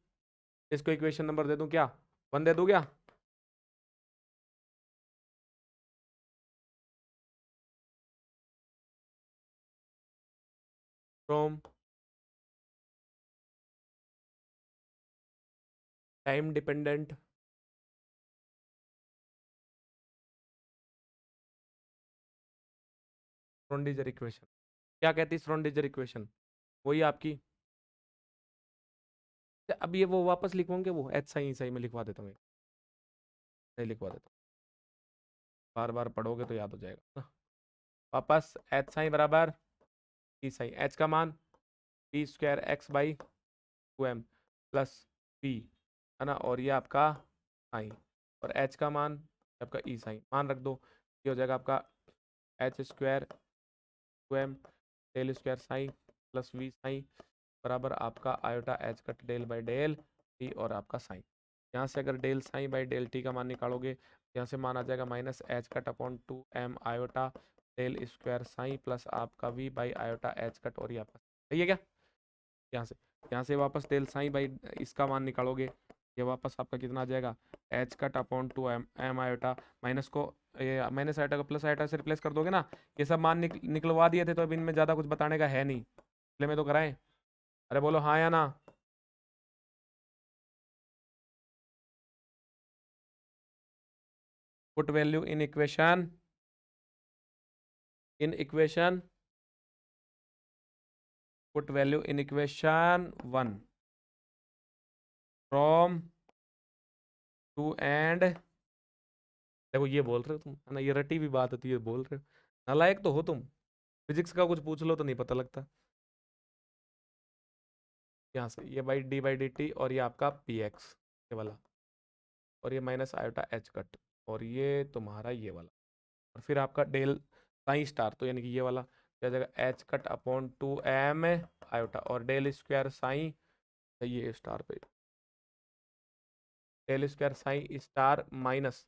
इसको इक्वेशन नंबर दे दूं क्या? 1 दे दूं क्या? From time dependent Schrodinger equation. क्या कहती है श्रोडिंगर इक्वेशन? वही आपकी। अब ये वो वापस लिखवाऊंगे, वो एच सही सही में लिखवा देता हूँ, सही लिखवा देता हूँ, बार बार पढ़ोगे तो याद हो जाएगा ना। वापस एच साइन बराबर पी साइन, एच का मान P square x by 2m plus P, है ना, और ये आपका साइन, और एच का मान आपका ई साइन, मान रख दो। ये हो जाएगा आपका H square 2m del square psi plus V psi बराबर आपका iota H cut del by del t, और आपका साइन। यहाँ से अगर del psi by del T का मान निकालोगे, यहाँ से मान आ जाएगा minus h cut upon 2m iota del square psi plus आपका V by iota H cut, और ये आपका सही है क्या? यहाँ से वापस डेल साइन बाई इसका मान निकालोगे, ये वापस आपका कितना आ जाएगा? H cut upon 2m iota, minus को माइनस आयोटा को प्लस आयोटा से रिप्लेस कर दोगे ना। ये सब मान निकलवा दिए थे, तो अब इनमें ज़्यादा कुछ बताने का है नहीं, इसलिए मैं तो कराएं। अरे बोलो हाँ या ना? Put value in equation, in equation, put value in equation 1 from 2 and. देखो ये बोल रहे हो तुम, है ना, ये रटी भी बात होती है, बोल रहे हो। नालायक तो हो तुम, फिजिक्स का कुछ पूछ लो तो नहीं पता लगता। यहाँ से ये बाई डी टी, और ये आपका पी एक्स ये वाला, और ये माइनस आयोटा एच कट, और ये तुम्हारा ये वाला, और फिर आपका डेल साइन स्टार, तो यानी कि ये वाला क्या जाएगा? H cut upon 2m iota, और डेल स्क्वायर साइन, ये स्टार पे del square psi star minus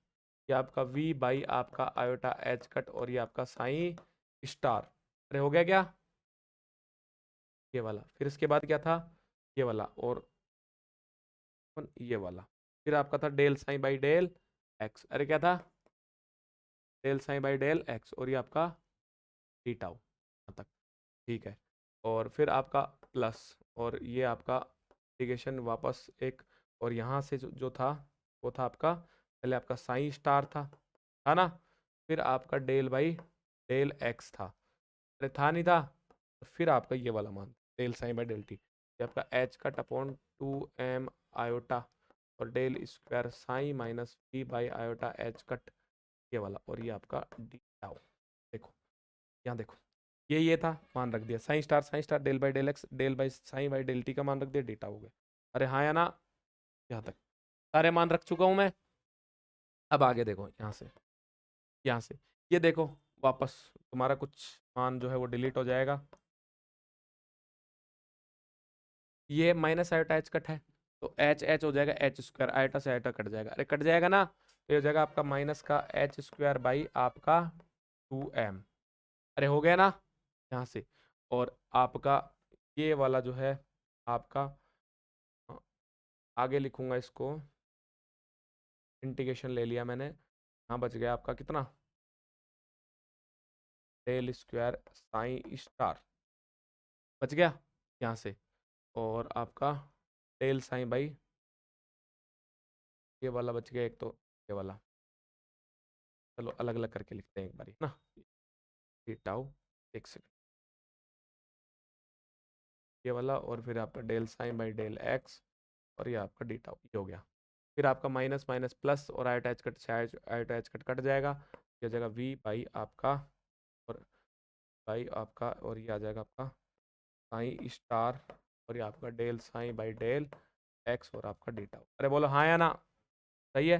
ये आपका v बाई आपका आयोटा एच कट, और ये आपका साइन स्टार। अरे हो गया क्या? ये वाला, फिर इसके बाद क्या था? ये वाला, और ये वाला, फिर आपका था del psi by del X. अरे क्या था? Del psi by del X, और ये आपका डी टाउ, यहाँ तक ठीक है। और फिर आपका प्लस, और ये आपका इंटीग्रेशन वापस एक, और यहाँ से जो था वो था आपका, पहले आपका साइन स्टार था ना, फिर आपका डेल बाई डेल एक्स था, अरे था नहीं था, तो फिर आपका ये वाला मान del psi by del T, ये आपका H cut upon 2m iota, और del square psi minus V by iota H cut, ये वाला, और ये आपका डी टाउ। देखो यहाँ देखो, ये था, मान रख दिया, psi star del by del x del by psi by del T का मान रख दिया, डेटा हो गया। अरे हाँ या ना? यहाँ तक सारे मान रख चुका हूँ मैं। अब आगे देखो, यहाँ से ये देखो, वापस तुम्हारा कुछ मान जो है वो डिलीट हो जाएगा। ये माइनस आयोटा एच कट है, तो एच एच हो जाएगा एच स्क्वायर, आयोटा से आयोटा कट जाएगा, अरे कट जाएगा ना, तो ये हो जाएगा आपका माइनस का एच स्क्वायर बाई आपका 2m। अरे हो गया ना? यहाँ से, और आपका ये वाला जो है आपका, आगे लिखूंगा इसको, इंटीग्रेशन ले लिया मैंने, यहाँ बच गया आपका कितना? डेल स्क्वायर साइन स्टार बच गया यहाँ से, और आपका डेल साइन बाई ये वाला बच गया एक, तो ये वाला, चलो अलग अलग करके लिखते हैं एक बारी ना, डी टाउ, एक सेकंड, ये वाला, और फिर आपका del psi by del X, और ये आपका डी टाउ, ये हो गया। फिर आपका माइनस माइनस प्लस, और आई अटैच कट से आई अटैच कट जाएगा, ये हो जाएगा वी बाई आपका, और बाई आपका, और ये आ जाएगा आपका साइन स्टार, और ये आपका del psi by del X, और आपका डी टाउ। अरे बोलो हाँ या ना, सही है?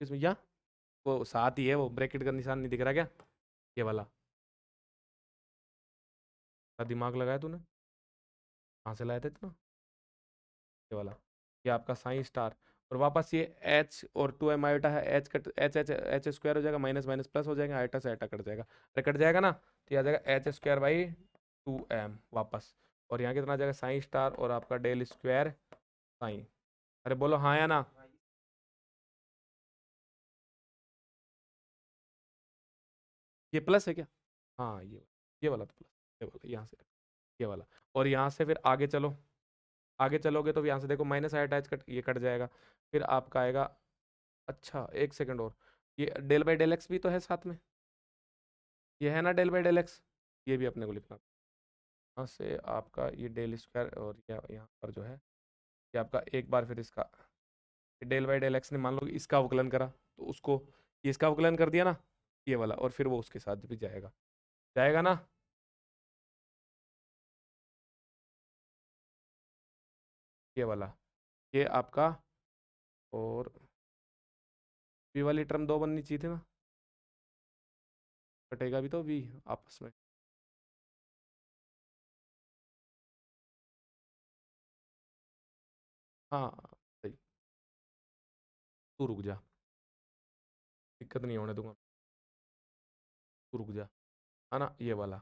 किसमें या वो साथ ही है, वो ब्रैकेट का निशान नहीं दिख रहा क्या, ये वाला? क्या दिमाग लगाया तूने, कहाँ से लाया था इतना? ये वाला, ये आपका साइन स्टार, और वापस ये एच और टू एम आयोटा है, H cut, H H H square हो जाएगा, माइनस माइनस प्लस हो जाएगा, आयोटा से आयोटा कट जाएगा, अरे कट जाएगा ना, तो ये आ जाएगा H square by two M वापस, और यहाँ कितना आ जाएगा साइन स्टार, और आपका डेल स्क्वायर साइन। अरे बोलो हाँ या ना? ये प्लस है क्या? हाँ ये वाला तो प्लस, ये वाला यहाँ से, ये वाला, और यहाँ से फिर आगे चलो, आगे चलोगे तो यहाँ से देखो माइनस आया अटैच कट, ये कट जाएगा, फिर आपका आएगा, अच्छा एक सेकंड और, ये डेल बाई डेल एक्स भी तो है साथ में, ये है ना डेल बाई डेल एक्स, ये भी अपने को लिखना, यहाँ से आपका ये डेल स्क्वायर, और यहाँ पर जो है ये आपका एक बार फिर इसका डेल बाई डेल एक्स ने मान लो कि इसका अवकलन करा, तो उसको ये इसका अवकलन कर दिया ना, ये वाला, और फिर वो उसके साथ भी जाएगा, जाएगा ना? ये वाला, ये आपका, और वी वाली टर्म दो बननी चाहिए थी ना, कटेगा भी तो वी आपस में, हाँ सही, तू रुक जा, दिक्कत नहीं होने दूंगा, तू रुक जा, है ना, ये वाला,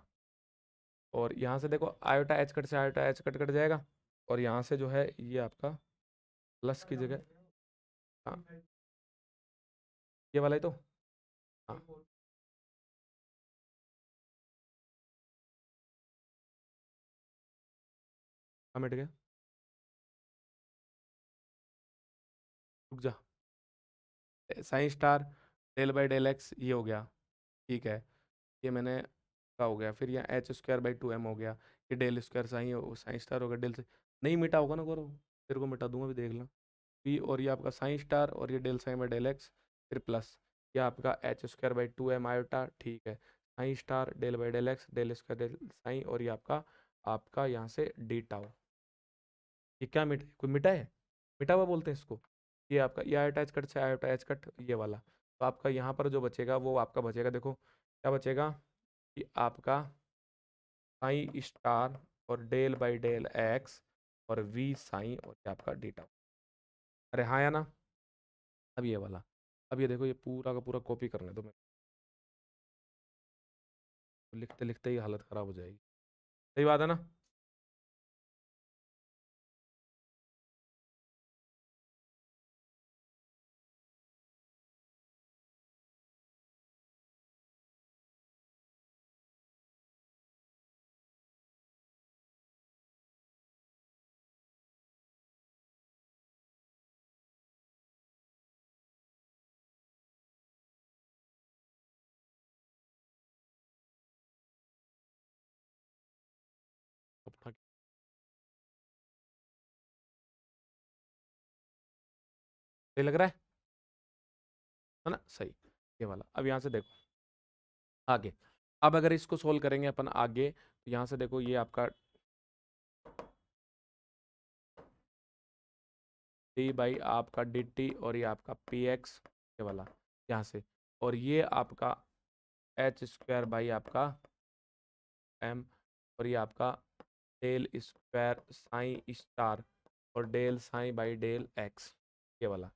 और यहाँ से देखो आयोटा एच कट से आयोटा एच कट कट जाएगा, और यहाँ से जो है ये आपका प्लस की जगह, हाँ ये वाला ही तो, हाँ हाँ, मिट गया, रुक जा, psi star del by del X ये हो गया, ठीक है, ये मैंने का हो गया, फिर यहाँ H square by two M हो गया, ये del square psi psi star होगा डेल से, नहीं मिटा होगा ना करो, तेरे को मिटा दूंगा भी, देख लो, पी, और ये आपका साइन स्टार, और ये del psi by del X, फिर प्लस, ये आपका H square by two M iota, ठीक है, psi star del by del x, del square del psi, और ये आपका आपका यहाँ से डी टाउ, ये क्या मिट, कोई मिटा है, मिटा हुआ बोलते हैं इसको, ये आपका ये अटैच कट से अटैच कट, ये वाला, तो आपका यहाँ पर जो बचेगा वो आपका बचेगा, देखो क्या बचेगा, कि आपका साइन स्टार, और डेल बाई डेल एक्स, और वी साइन, और ये आपका डी टाउ। अरे हाँ या ना? अब ये वाला, अब ये देखो, ये पूरा का पूरा कॉपी करने दो, मैं लिखते लिखते ही हालत ख़राब हो जाएगी, सही बात है ना? अपना सही लग रहा है ना, सही, ये वाला, अब यहाँ से देखो आगे, अब अगर इसको सोल्व करेंगे अपन आगे, तो यहाँ से देखो ये आपका डी बाई आपका डी टी, और ये आपका पी एक्स, ये वाला यहाँ से, और ये आपका एच स्क्वायर बाई आपका एम, और ये आपका डेल स्क्वायर साइन स्टार, और del psi by del X, ये वाला,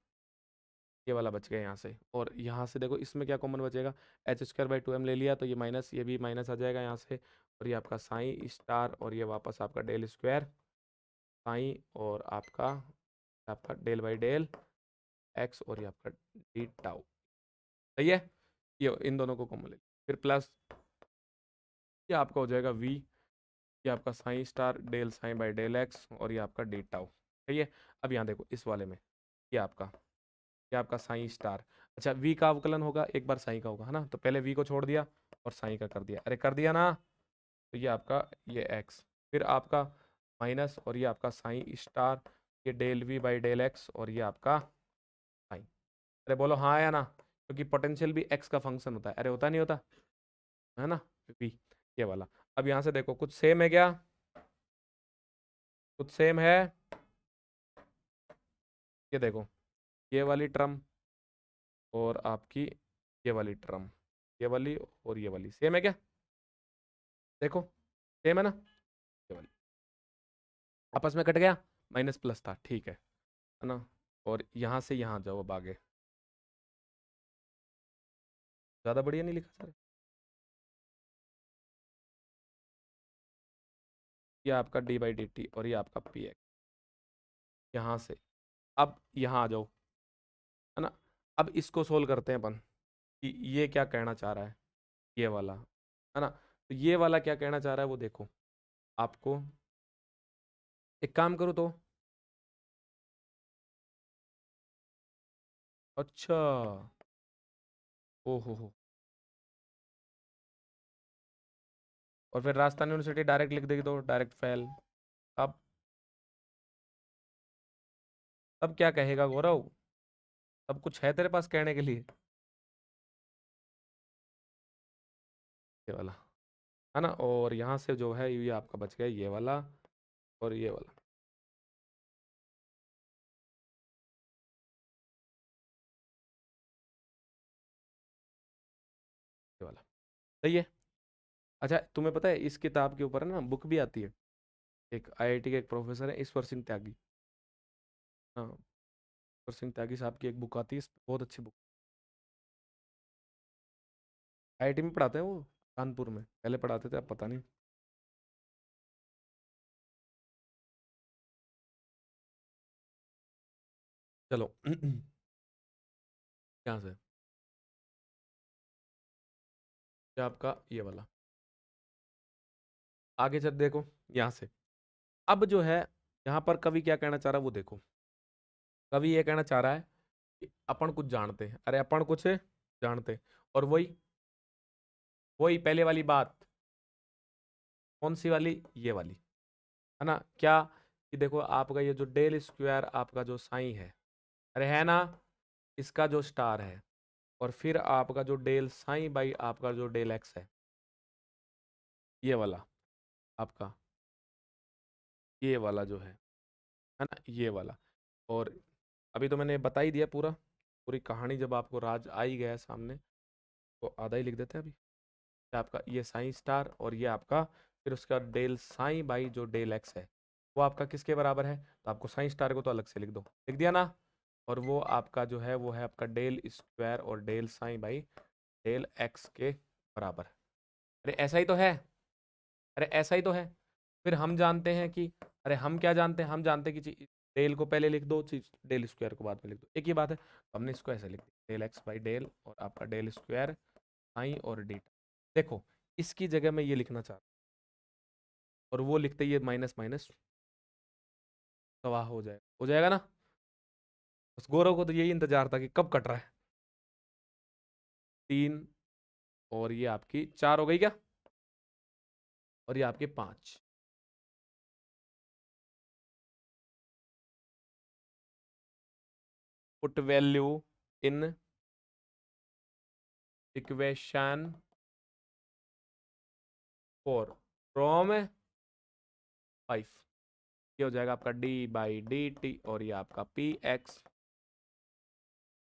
ये वाला बच गया यहाँ से, और यहाँ से देखो इसमें क्या कॉमन बचेगा, H square by two M ले लिया, तो ये माइनस, ये भी माइनस आ जाएगा यहाँ से, और ये आपका साइन स्टार, और ये वापस आपका डेल स्क्वायर साइन, और आपका आपका डेल बाई डेल एक्स, और ये आपका डी टाउ, सही है, ये इन दोनों को कॉमन ले, फिर प्लस, ये आपका हो जाएगा वी, ये आपका psi star del psi by del X, और ये आपका डी टाउ, सही है। अब यहाँ देखो इस वाले में, ये आपका साइन स्टार, अच्छा v का अवकलन होगा एक बार साई का होगा, है ना, तो पहले v को छोड़ दिया और साई का कर दिया, अरे कर दिया ना, तो ये आपका ये x, फिर आपका माइनस और ये आपका साइन स्टार, ये del v by del x और ये आपका साइन। अरे बोलो हाँ या ना, क्योंकि पोटेंशियल भी x का फंक्शन होता है, अरे होता नहीं होता, है ना, v, ये वाला। अब यहाँ से देखो कुछ सेम है क्या, कुछ सेम है, ये देखो ये वाली टर्म और आपकी ये वाली टर्म, ये वाली और ये वाली सेम है क्या, देखो सेम है ना, ये वाली आपस में कट गया, माइनस प्लस था, ठीक है ना, और यहाँ से यहाँ जाओ अब आगे, ज़्यादा बढ़िया नहीं लिखा सर, ये आपका डी बाई डी टी और ये आपका पी एक्स, यहाँ से अब यहाँ आ जाओ, है ना, अब इसको सोल्व करते हैं अपन कि ये क्या कहना चाह रहा है, ये वाला, है ना, तो ये वाला क्या कहना चाह रहा है वो देखो, आपको एक काम करो तो, अच्छा, ओ हो, और फिर राजस्थान यूनिवर्सिटी डायरेक्ट लिख देगी तो डायरेक्ट फेल। अब अब क्या कहेगा गौरव, अब कुछ है तेरे पास कहने के लिए, ये वाला, है ना, और यहाँ से जो है ये आपका बच गया ये वाला और ये वाला, ये वाला, सही है। अच्छा तुम्हें पता है इस किताब के ऊपर है ना बुक भी आती है, एक आईआईटी के एक प्रोफेसर है ईश्वर सिंह त्यागी, हाँ, ईश्वर सिंह त्यागी साहब की एक बुक आती है, बहुत अच्छी बुक, आईआईटी में पढ़ाते हैं वो, कानपुर में पहले पढ़ाते थे, अब पता नहीं। चलो यहाँ से ये आपका ये वाला, आगे चल देखो यहाँ से, अब जो है यहाँ पर कवि क्या कहना चाह रहा है वो देखो, कवि ये कहना चाह रहा है कि अपन कुछ जानते हैं, अरे अपन कुछ जानते हैं, और वही वही पहले वाली बात, कौन सी वाली, ये वाली, है ना, क्या कि देखो आपका ये जो डेल स्क्वायर आपका जो साइन है, अरे है ना, इसका जो स्टार है, और फिर आपका जो डेल साइन बाई आपका जो डेल एक्स ये वाला आपका, ये वाला जो है ना, ये वाला, और अभी तो मैंने बता ही दिया पूरा, पूरी कहानी जब आपको राज आ ही गया सामने, तो आधा ही लिख देते हैं अभी, ये आपका ये साइन स्टार और ये आपका फिर उसका डेल साइन बाई जो डेल एक्स है वो आपका किसके बराबर है, तो आपको साइन स्टार को तो अलग से लिख दो, लिख दिया ना, और वो आपका जो है वो है आपका डेल स्क्वायर और del psi by del X के बराबर। अरे ऐसा ही तो है, अरे ऐसा ही तो है, फिर हम जानते हैं कि, अरे हम क्या जानते हैं, हम जानते हैं कि डेल को पहले लिख दो, डेल स्क्वायर को बाद में लिख दो, एक ही बात है, तो हमने इसको ऐसे लिख दिया डेल एक्स बाई डेल और आपका डेल स्क्वायर साइन और डी, देखो इसकी जगह मैं ये लिखना चाहता हूँ और वो लिखते ही ये माइनस माइनस सवा हो जाएगा ना, बस गौरव को तो यही इंतजार था कि कब कट रहा है, 3 और ये आपकी 4 हो गई क्या, और ये आपके 5, put value in equation 4 from 5, ये हो जाएगा आपका डी बाई डी टी और ये आपका पी एक्स,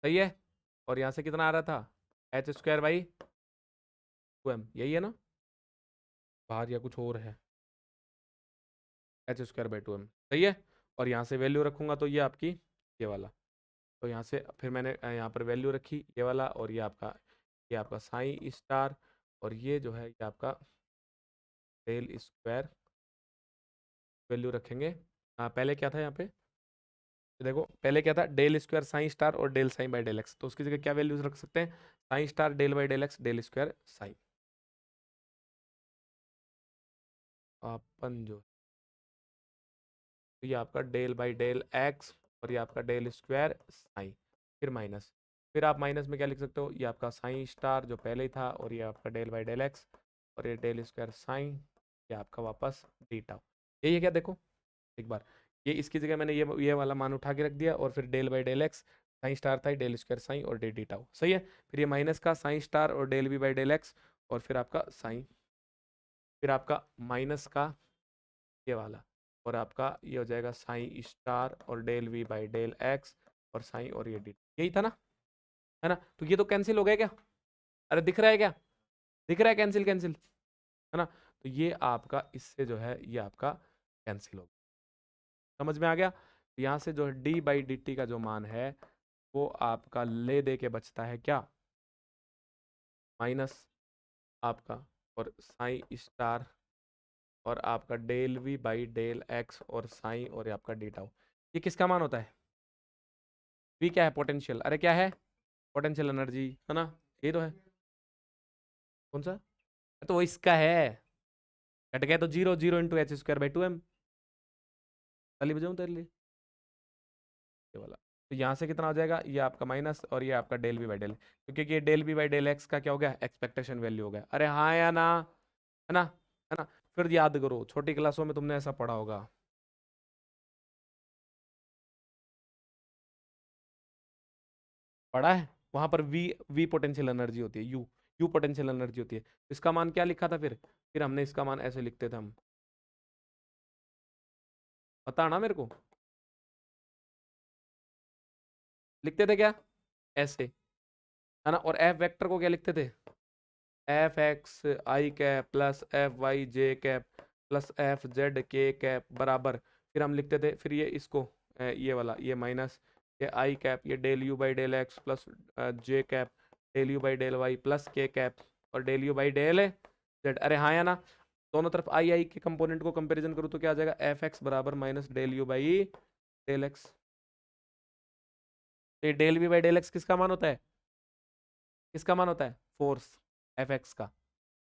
सही है, और यहाँ से कितना आ रहा था, एच स्क्वायर बाई 2m, यही है ना, बाहर या कुछ और है, एच स्क्वायर बाई 2m, सही है, और यहाँ से वैल्यू रखूंगा तो ये आपकी ये वाला, तो यहाँ से फिर मैंने यहाँ पर वैल्यू रखी ये वाला, और ये आपका साइन स्टार, और ये जो है ये आपका डेल स्क्वायर, वैल्यू रखेंगे, पहले क्या था यहाँ पे, देखो पहले क्या था, डेल स्क्वायर साइन स्टार और del psi by del x, तो उसकी जगह क्या वैल्यूज रख सकते हैं, psi star del by del x del square psi, अपन जो, तो ये आपका डेल बाई डेल एक्स और ये आपका डेल स्क्वायर साइन, फिर माइनस, फिर आप माइनस में क्या लिख सकते हो, ये आपका साइन स्टार जो पहले ही था, और ये आपका डेल बाई डेल एक्स, और ये डेल स्क्वायर साइन, ये आपका वापस डी टाउ। यही है क्या, देखो एक बार, ये इसकी जगह मैंने ये वाला मान उठा के रख दिया, और फिर del by del X, psi star था डेल स्क्वायर साइन और डी डी टाउ, सही है। फिर ये माइनस का साइन स्टार और del V by del X, और फिर आपका साइन, फिर आपका माइनस का ये वाला, और आपका ये हो जाएगा साइन स्टार और del V by del X और साइन और ये डी, यही था ना, है ना। तो ये तो कैंसिल हो गया क्या, अरे दिख रहा है क्या, दिख रहा है कैंसिल कैंसिल, है ना। तो ये आपका इससे जो है ये आपका कैंसिल हो गया, समझ में आ गया। तो यहाँ से जो है डी बाई डी टी का जो मान है वो आपका ले दे के बचता है क्या, माइनस आपका और साइन स्टार और आपका del V by del X और साइन और ये आपका डी टाउ। ये किसका मान होता है, वी क्या है, पोटेंशियल, अरे क्या है, पोटेंशियल एनर्जी, है ना। ये तो है, कौन सा, तो वो इसका है, कट गया तो zero, zero into H square by two M, ताली बजाऊं तेरे लिए, ये वाला। तो यहाँ से कितना हो जाएगा, ये आपका माइनस और ये आपका डेल बी बाई डेल, क्योंकि ये del B by del X का क्या हो गया, एक्सपेक्टेशन वैल्यू हो गया, अरे हाँ या ना, है ना, है ना। फिर याद करो छोटी क्लासों में तुमने ऐसा पढ़ा होगा, पढ़ा है, वहां पर वी पोटेंशियल एनर्जी होती है, यू पोटेंशियल एनर्जी होती है। इसका मान क्या लिखा था फिर हमने इसका मान ऐसे लिखते थे हम, पता ना मेरे को, लिखते थे क्या, ऐसे, है ना। और एफ वेक्टर को क्या लिखते थे, F x I cap plus F Y J cap plus F Z के कैप बराबर, फिर हम लिखते थे, फिर ये इसको ये वाला ये माइनस ये आई कैप, ये del U by del X plus J cap, del U by del Y plus K cap और del U by del Z, अरे हाँ या ना। दोनों तरफ आई आई के कंपोनेंट को कंपैरिजन करूँ तो क्या आ जाएगा, एफ एक्स बराबर minus del U by del x. तो ये del V by del X किसका मान होता है, किसका मान होता है, फोर्स एफ एक्स का।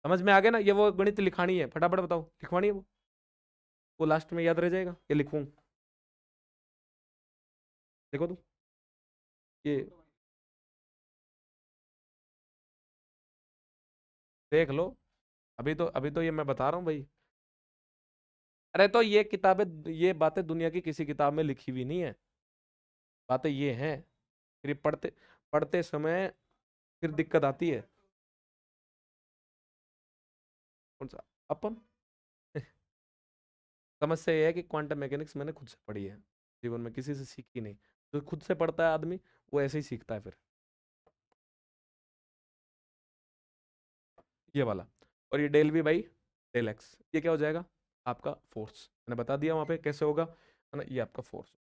समझ में आ गया ना, ये वो गणित लिखानी है, फटाफट बताओ, लिखवानी है वो लास्ट में याद रह जाएगा, ये लिखूं, देखो तुम, ये देख लो, अभी तो ये मैं बता रहा हूँ भाई, अरे तो ये किताबें, ये बातें दुनिया की किसी किताब में लिखी हुई नहीं है, बातें ये हैं, फिर ये पढ़ते पढ़ते समय फिर दिक्कत आती है, कौन सा, अपन समस्या ये है कि क्वांटम मैकेनिक्स मैंने खुद से पढ़ी है, जीवन में किसी से सीखी नहीं, जो खुद से पढ़ता है आदमी वो ऐसे ही सीखता है फिर, ये वाला। और ये del V by del X, ये क्या हो जाएगा, आपका फोर्स, मैंने बता दिया वहां पे कैसे होगा, है ना, ये आपका फोर्स।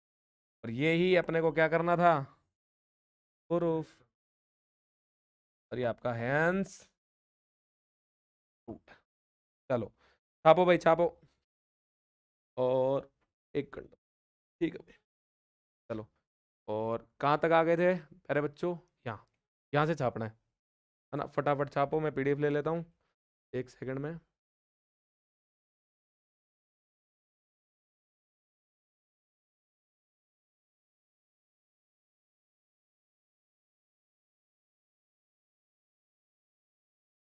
और ये ही अपने को क्या करना था, प्रूफ, और ये आपका हैंस रूट। चलो छापो भाई छापो, और 1 घंटा, ठीक है भाई, चलो। और कहाँ तक आ गए थे अरे बच्चों, यहाँ, यहाँ से छापना है ना, फटाफट छापो, मैं पीडीएफ ले लेता हूँ 1 सेकंड में।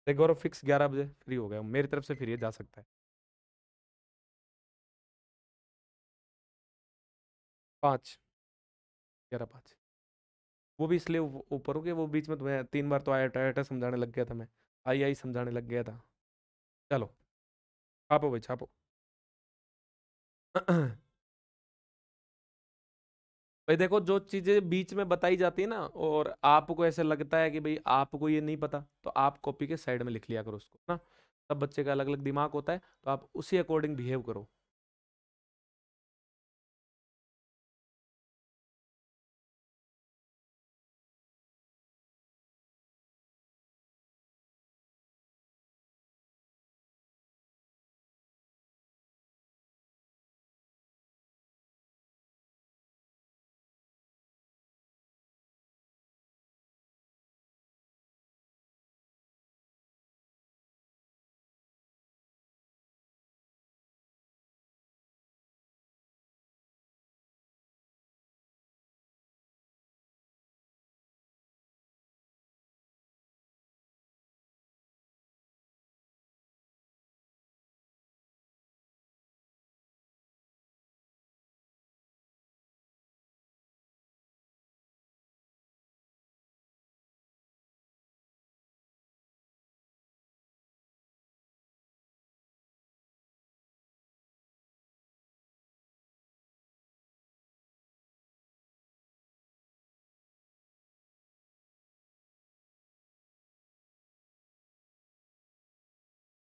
देख गौरव फिक्स 11 बजे फ्री हो गया, मेरी तरफ से फ्री है, जा सकता है। 5, 11:05, वो भी इसलिए ऊपर हो गया, वो बीच में तुम्हें 3 बार तो आया टाटा समझाने लग गया था मैं, आई आई समझाने लग गया था। चलो छापो भाई छापो भाई देखो, जो चीजें बीच में बताई जाती है ना और आपको ऐसे लगता है कि भाई आपको ये नहीं पता, तो आप कॉपी के साइड में लिख लिया करो उसको ना, सब बच्चे का अलग अलग दिमाग होता है, तो आप उसी अकॉर्डिंग बिहेव करो।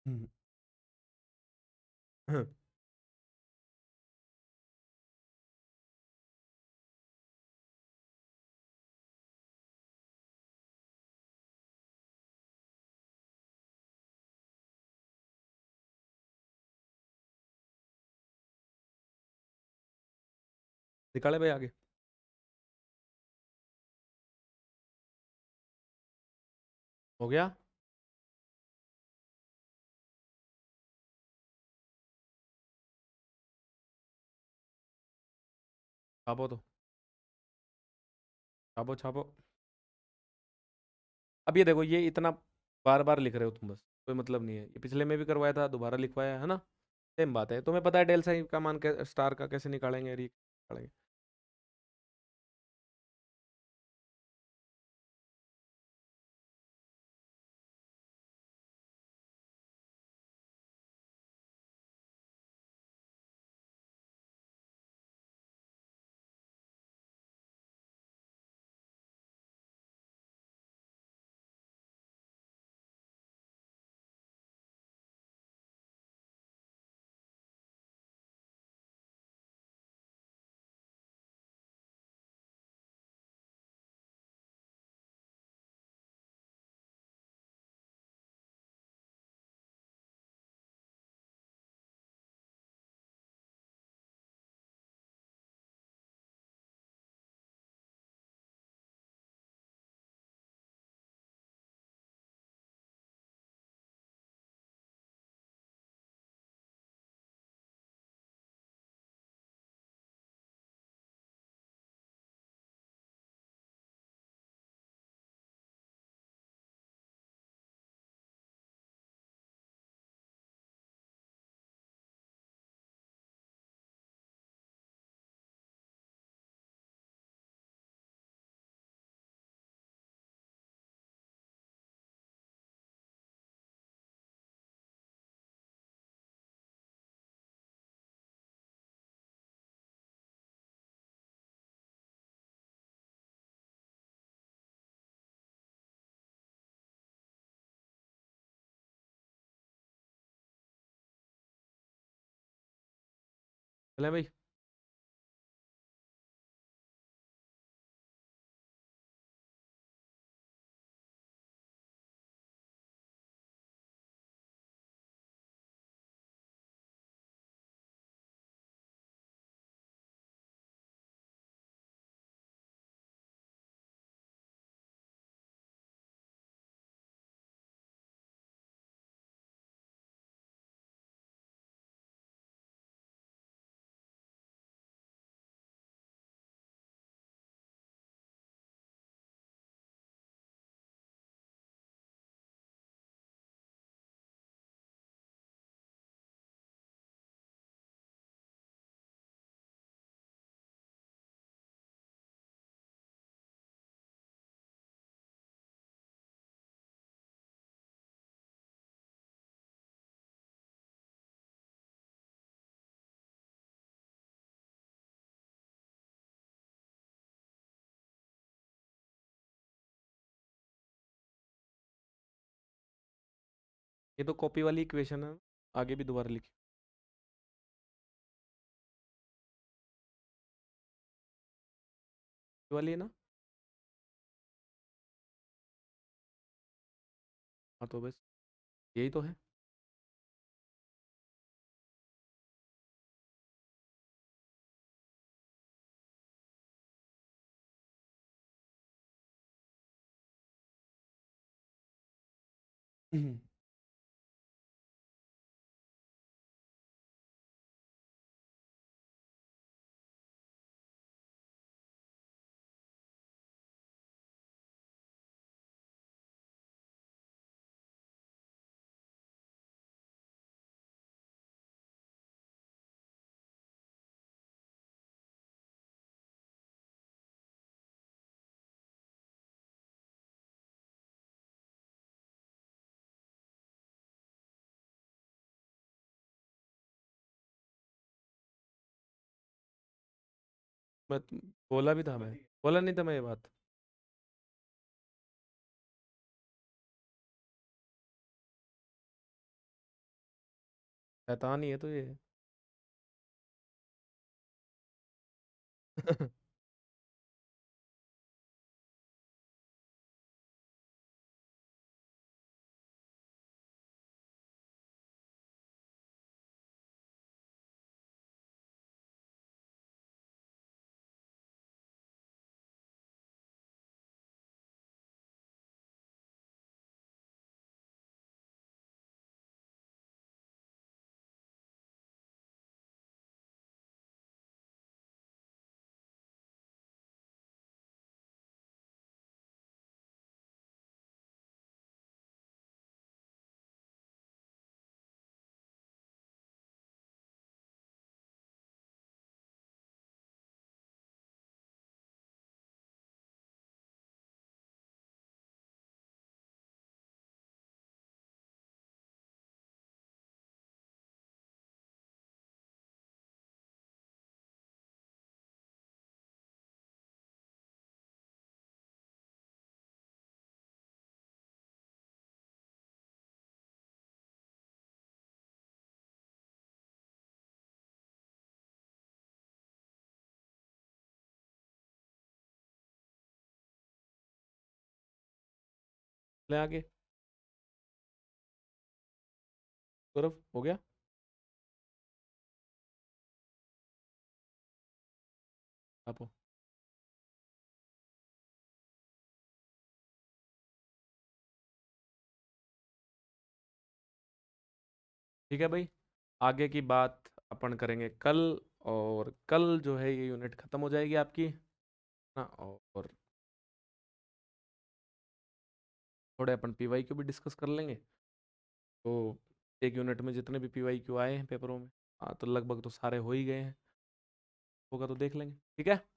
हम्म, हाँ, निकाले भाई आगे। हो गया। छापो तो, छापो छापो। अब ये देखो, ये इतना बार बार लिख रहे हो तुम, बस कोई मतलब नहीं है। ये पिछले में भी करवाया था, दोबारा लिखवाया है ना। सेम बात है। तुम्हें पता है डेल साइन का मान स्टार का कैसे निकालेंगे, री निकालेंगे। चले भाई। ये तो कॉपी वाली इक्वेशन है, आगे भी दोबारा लिखी वाली है ना। हाँ तो बस यही तो है। हम्म। मैं बोला भी था, मैं बोला नहीं था मैं ये बात। शैतान ही है तो ये। ले आगे। सौरभ हो गया। आप हो। ठीक है भाई, आगे की बात अपन करेंगे कल। और कल जो है ये यूनिट खत्म हो जाएगी आपकी ना। और थोड़े अपन पीवाई क्यू भी डिस्कस कर लेंगे। तो एक यूनिट में जितने भी पीवाई क्यू आए हैं पेपरों में, हाँ तो लगभग तो सारे हो ही गए हैं। होगा तो देख लेंगे, ठीक है।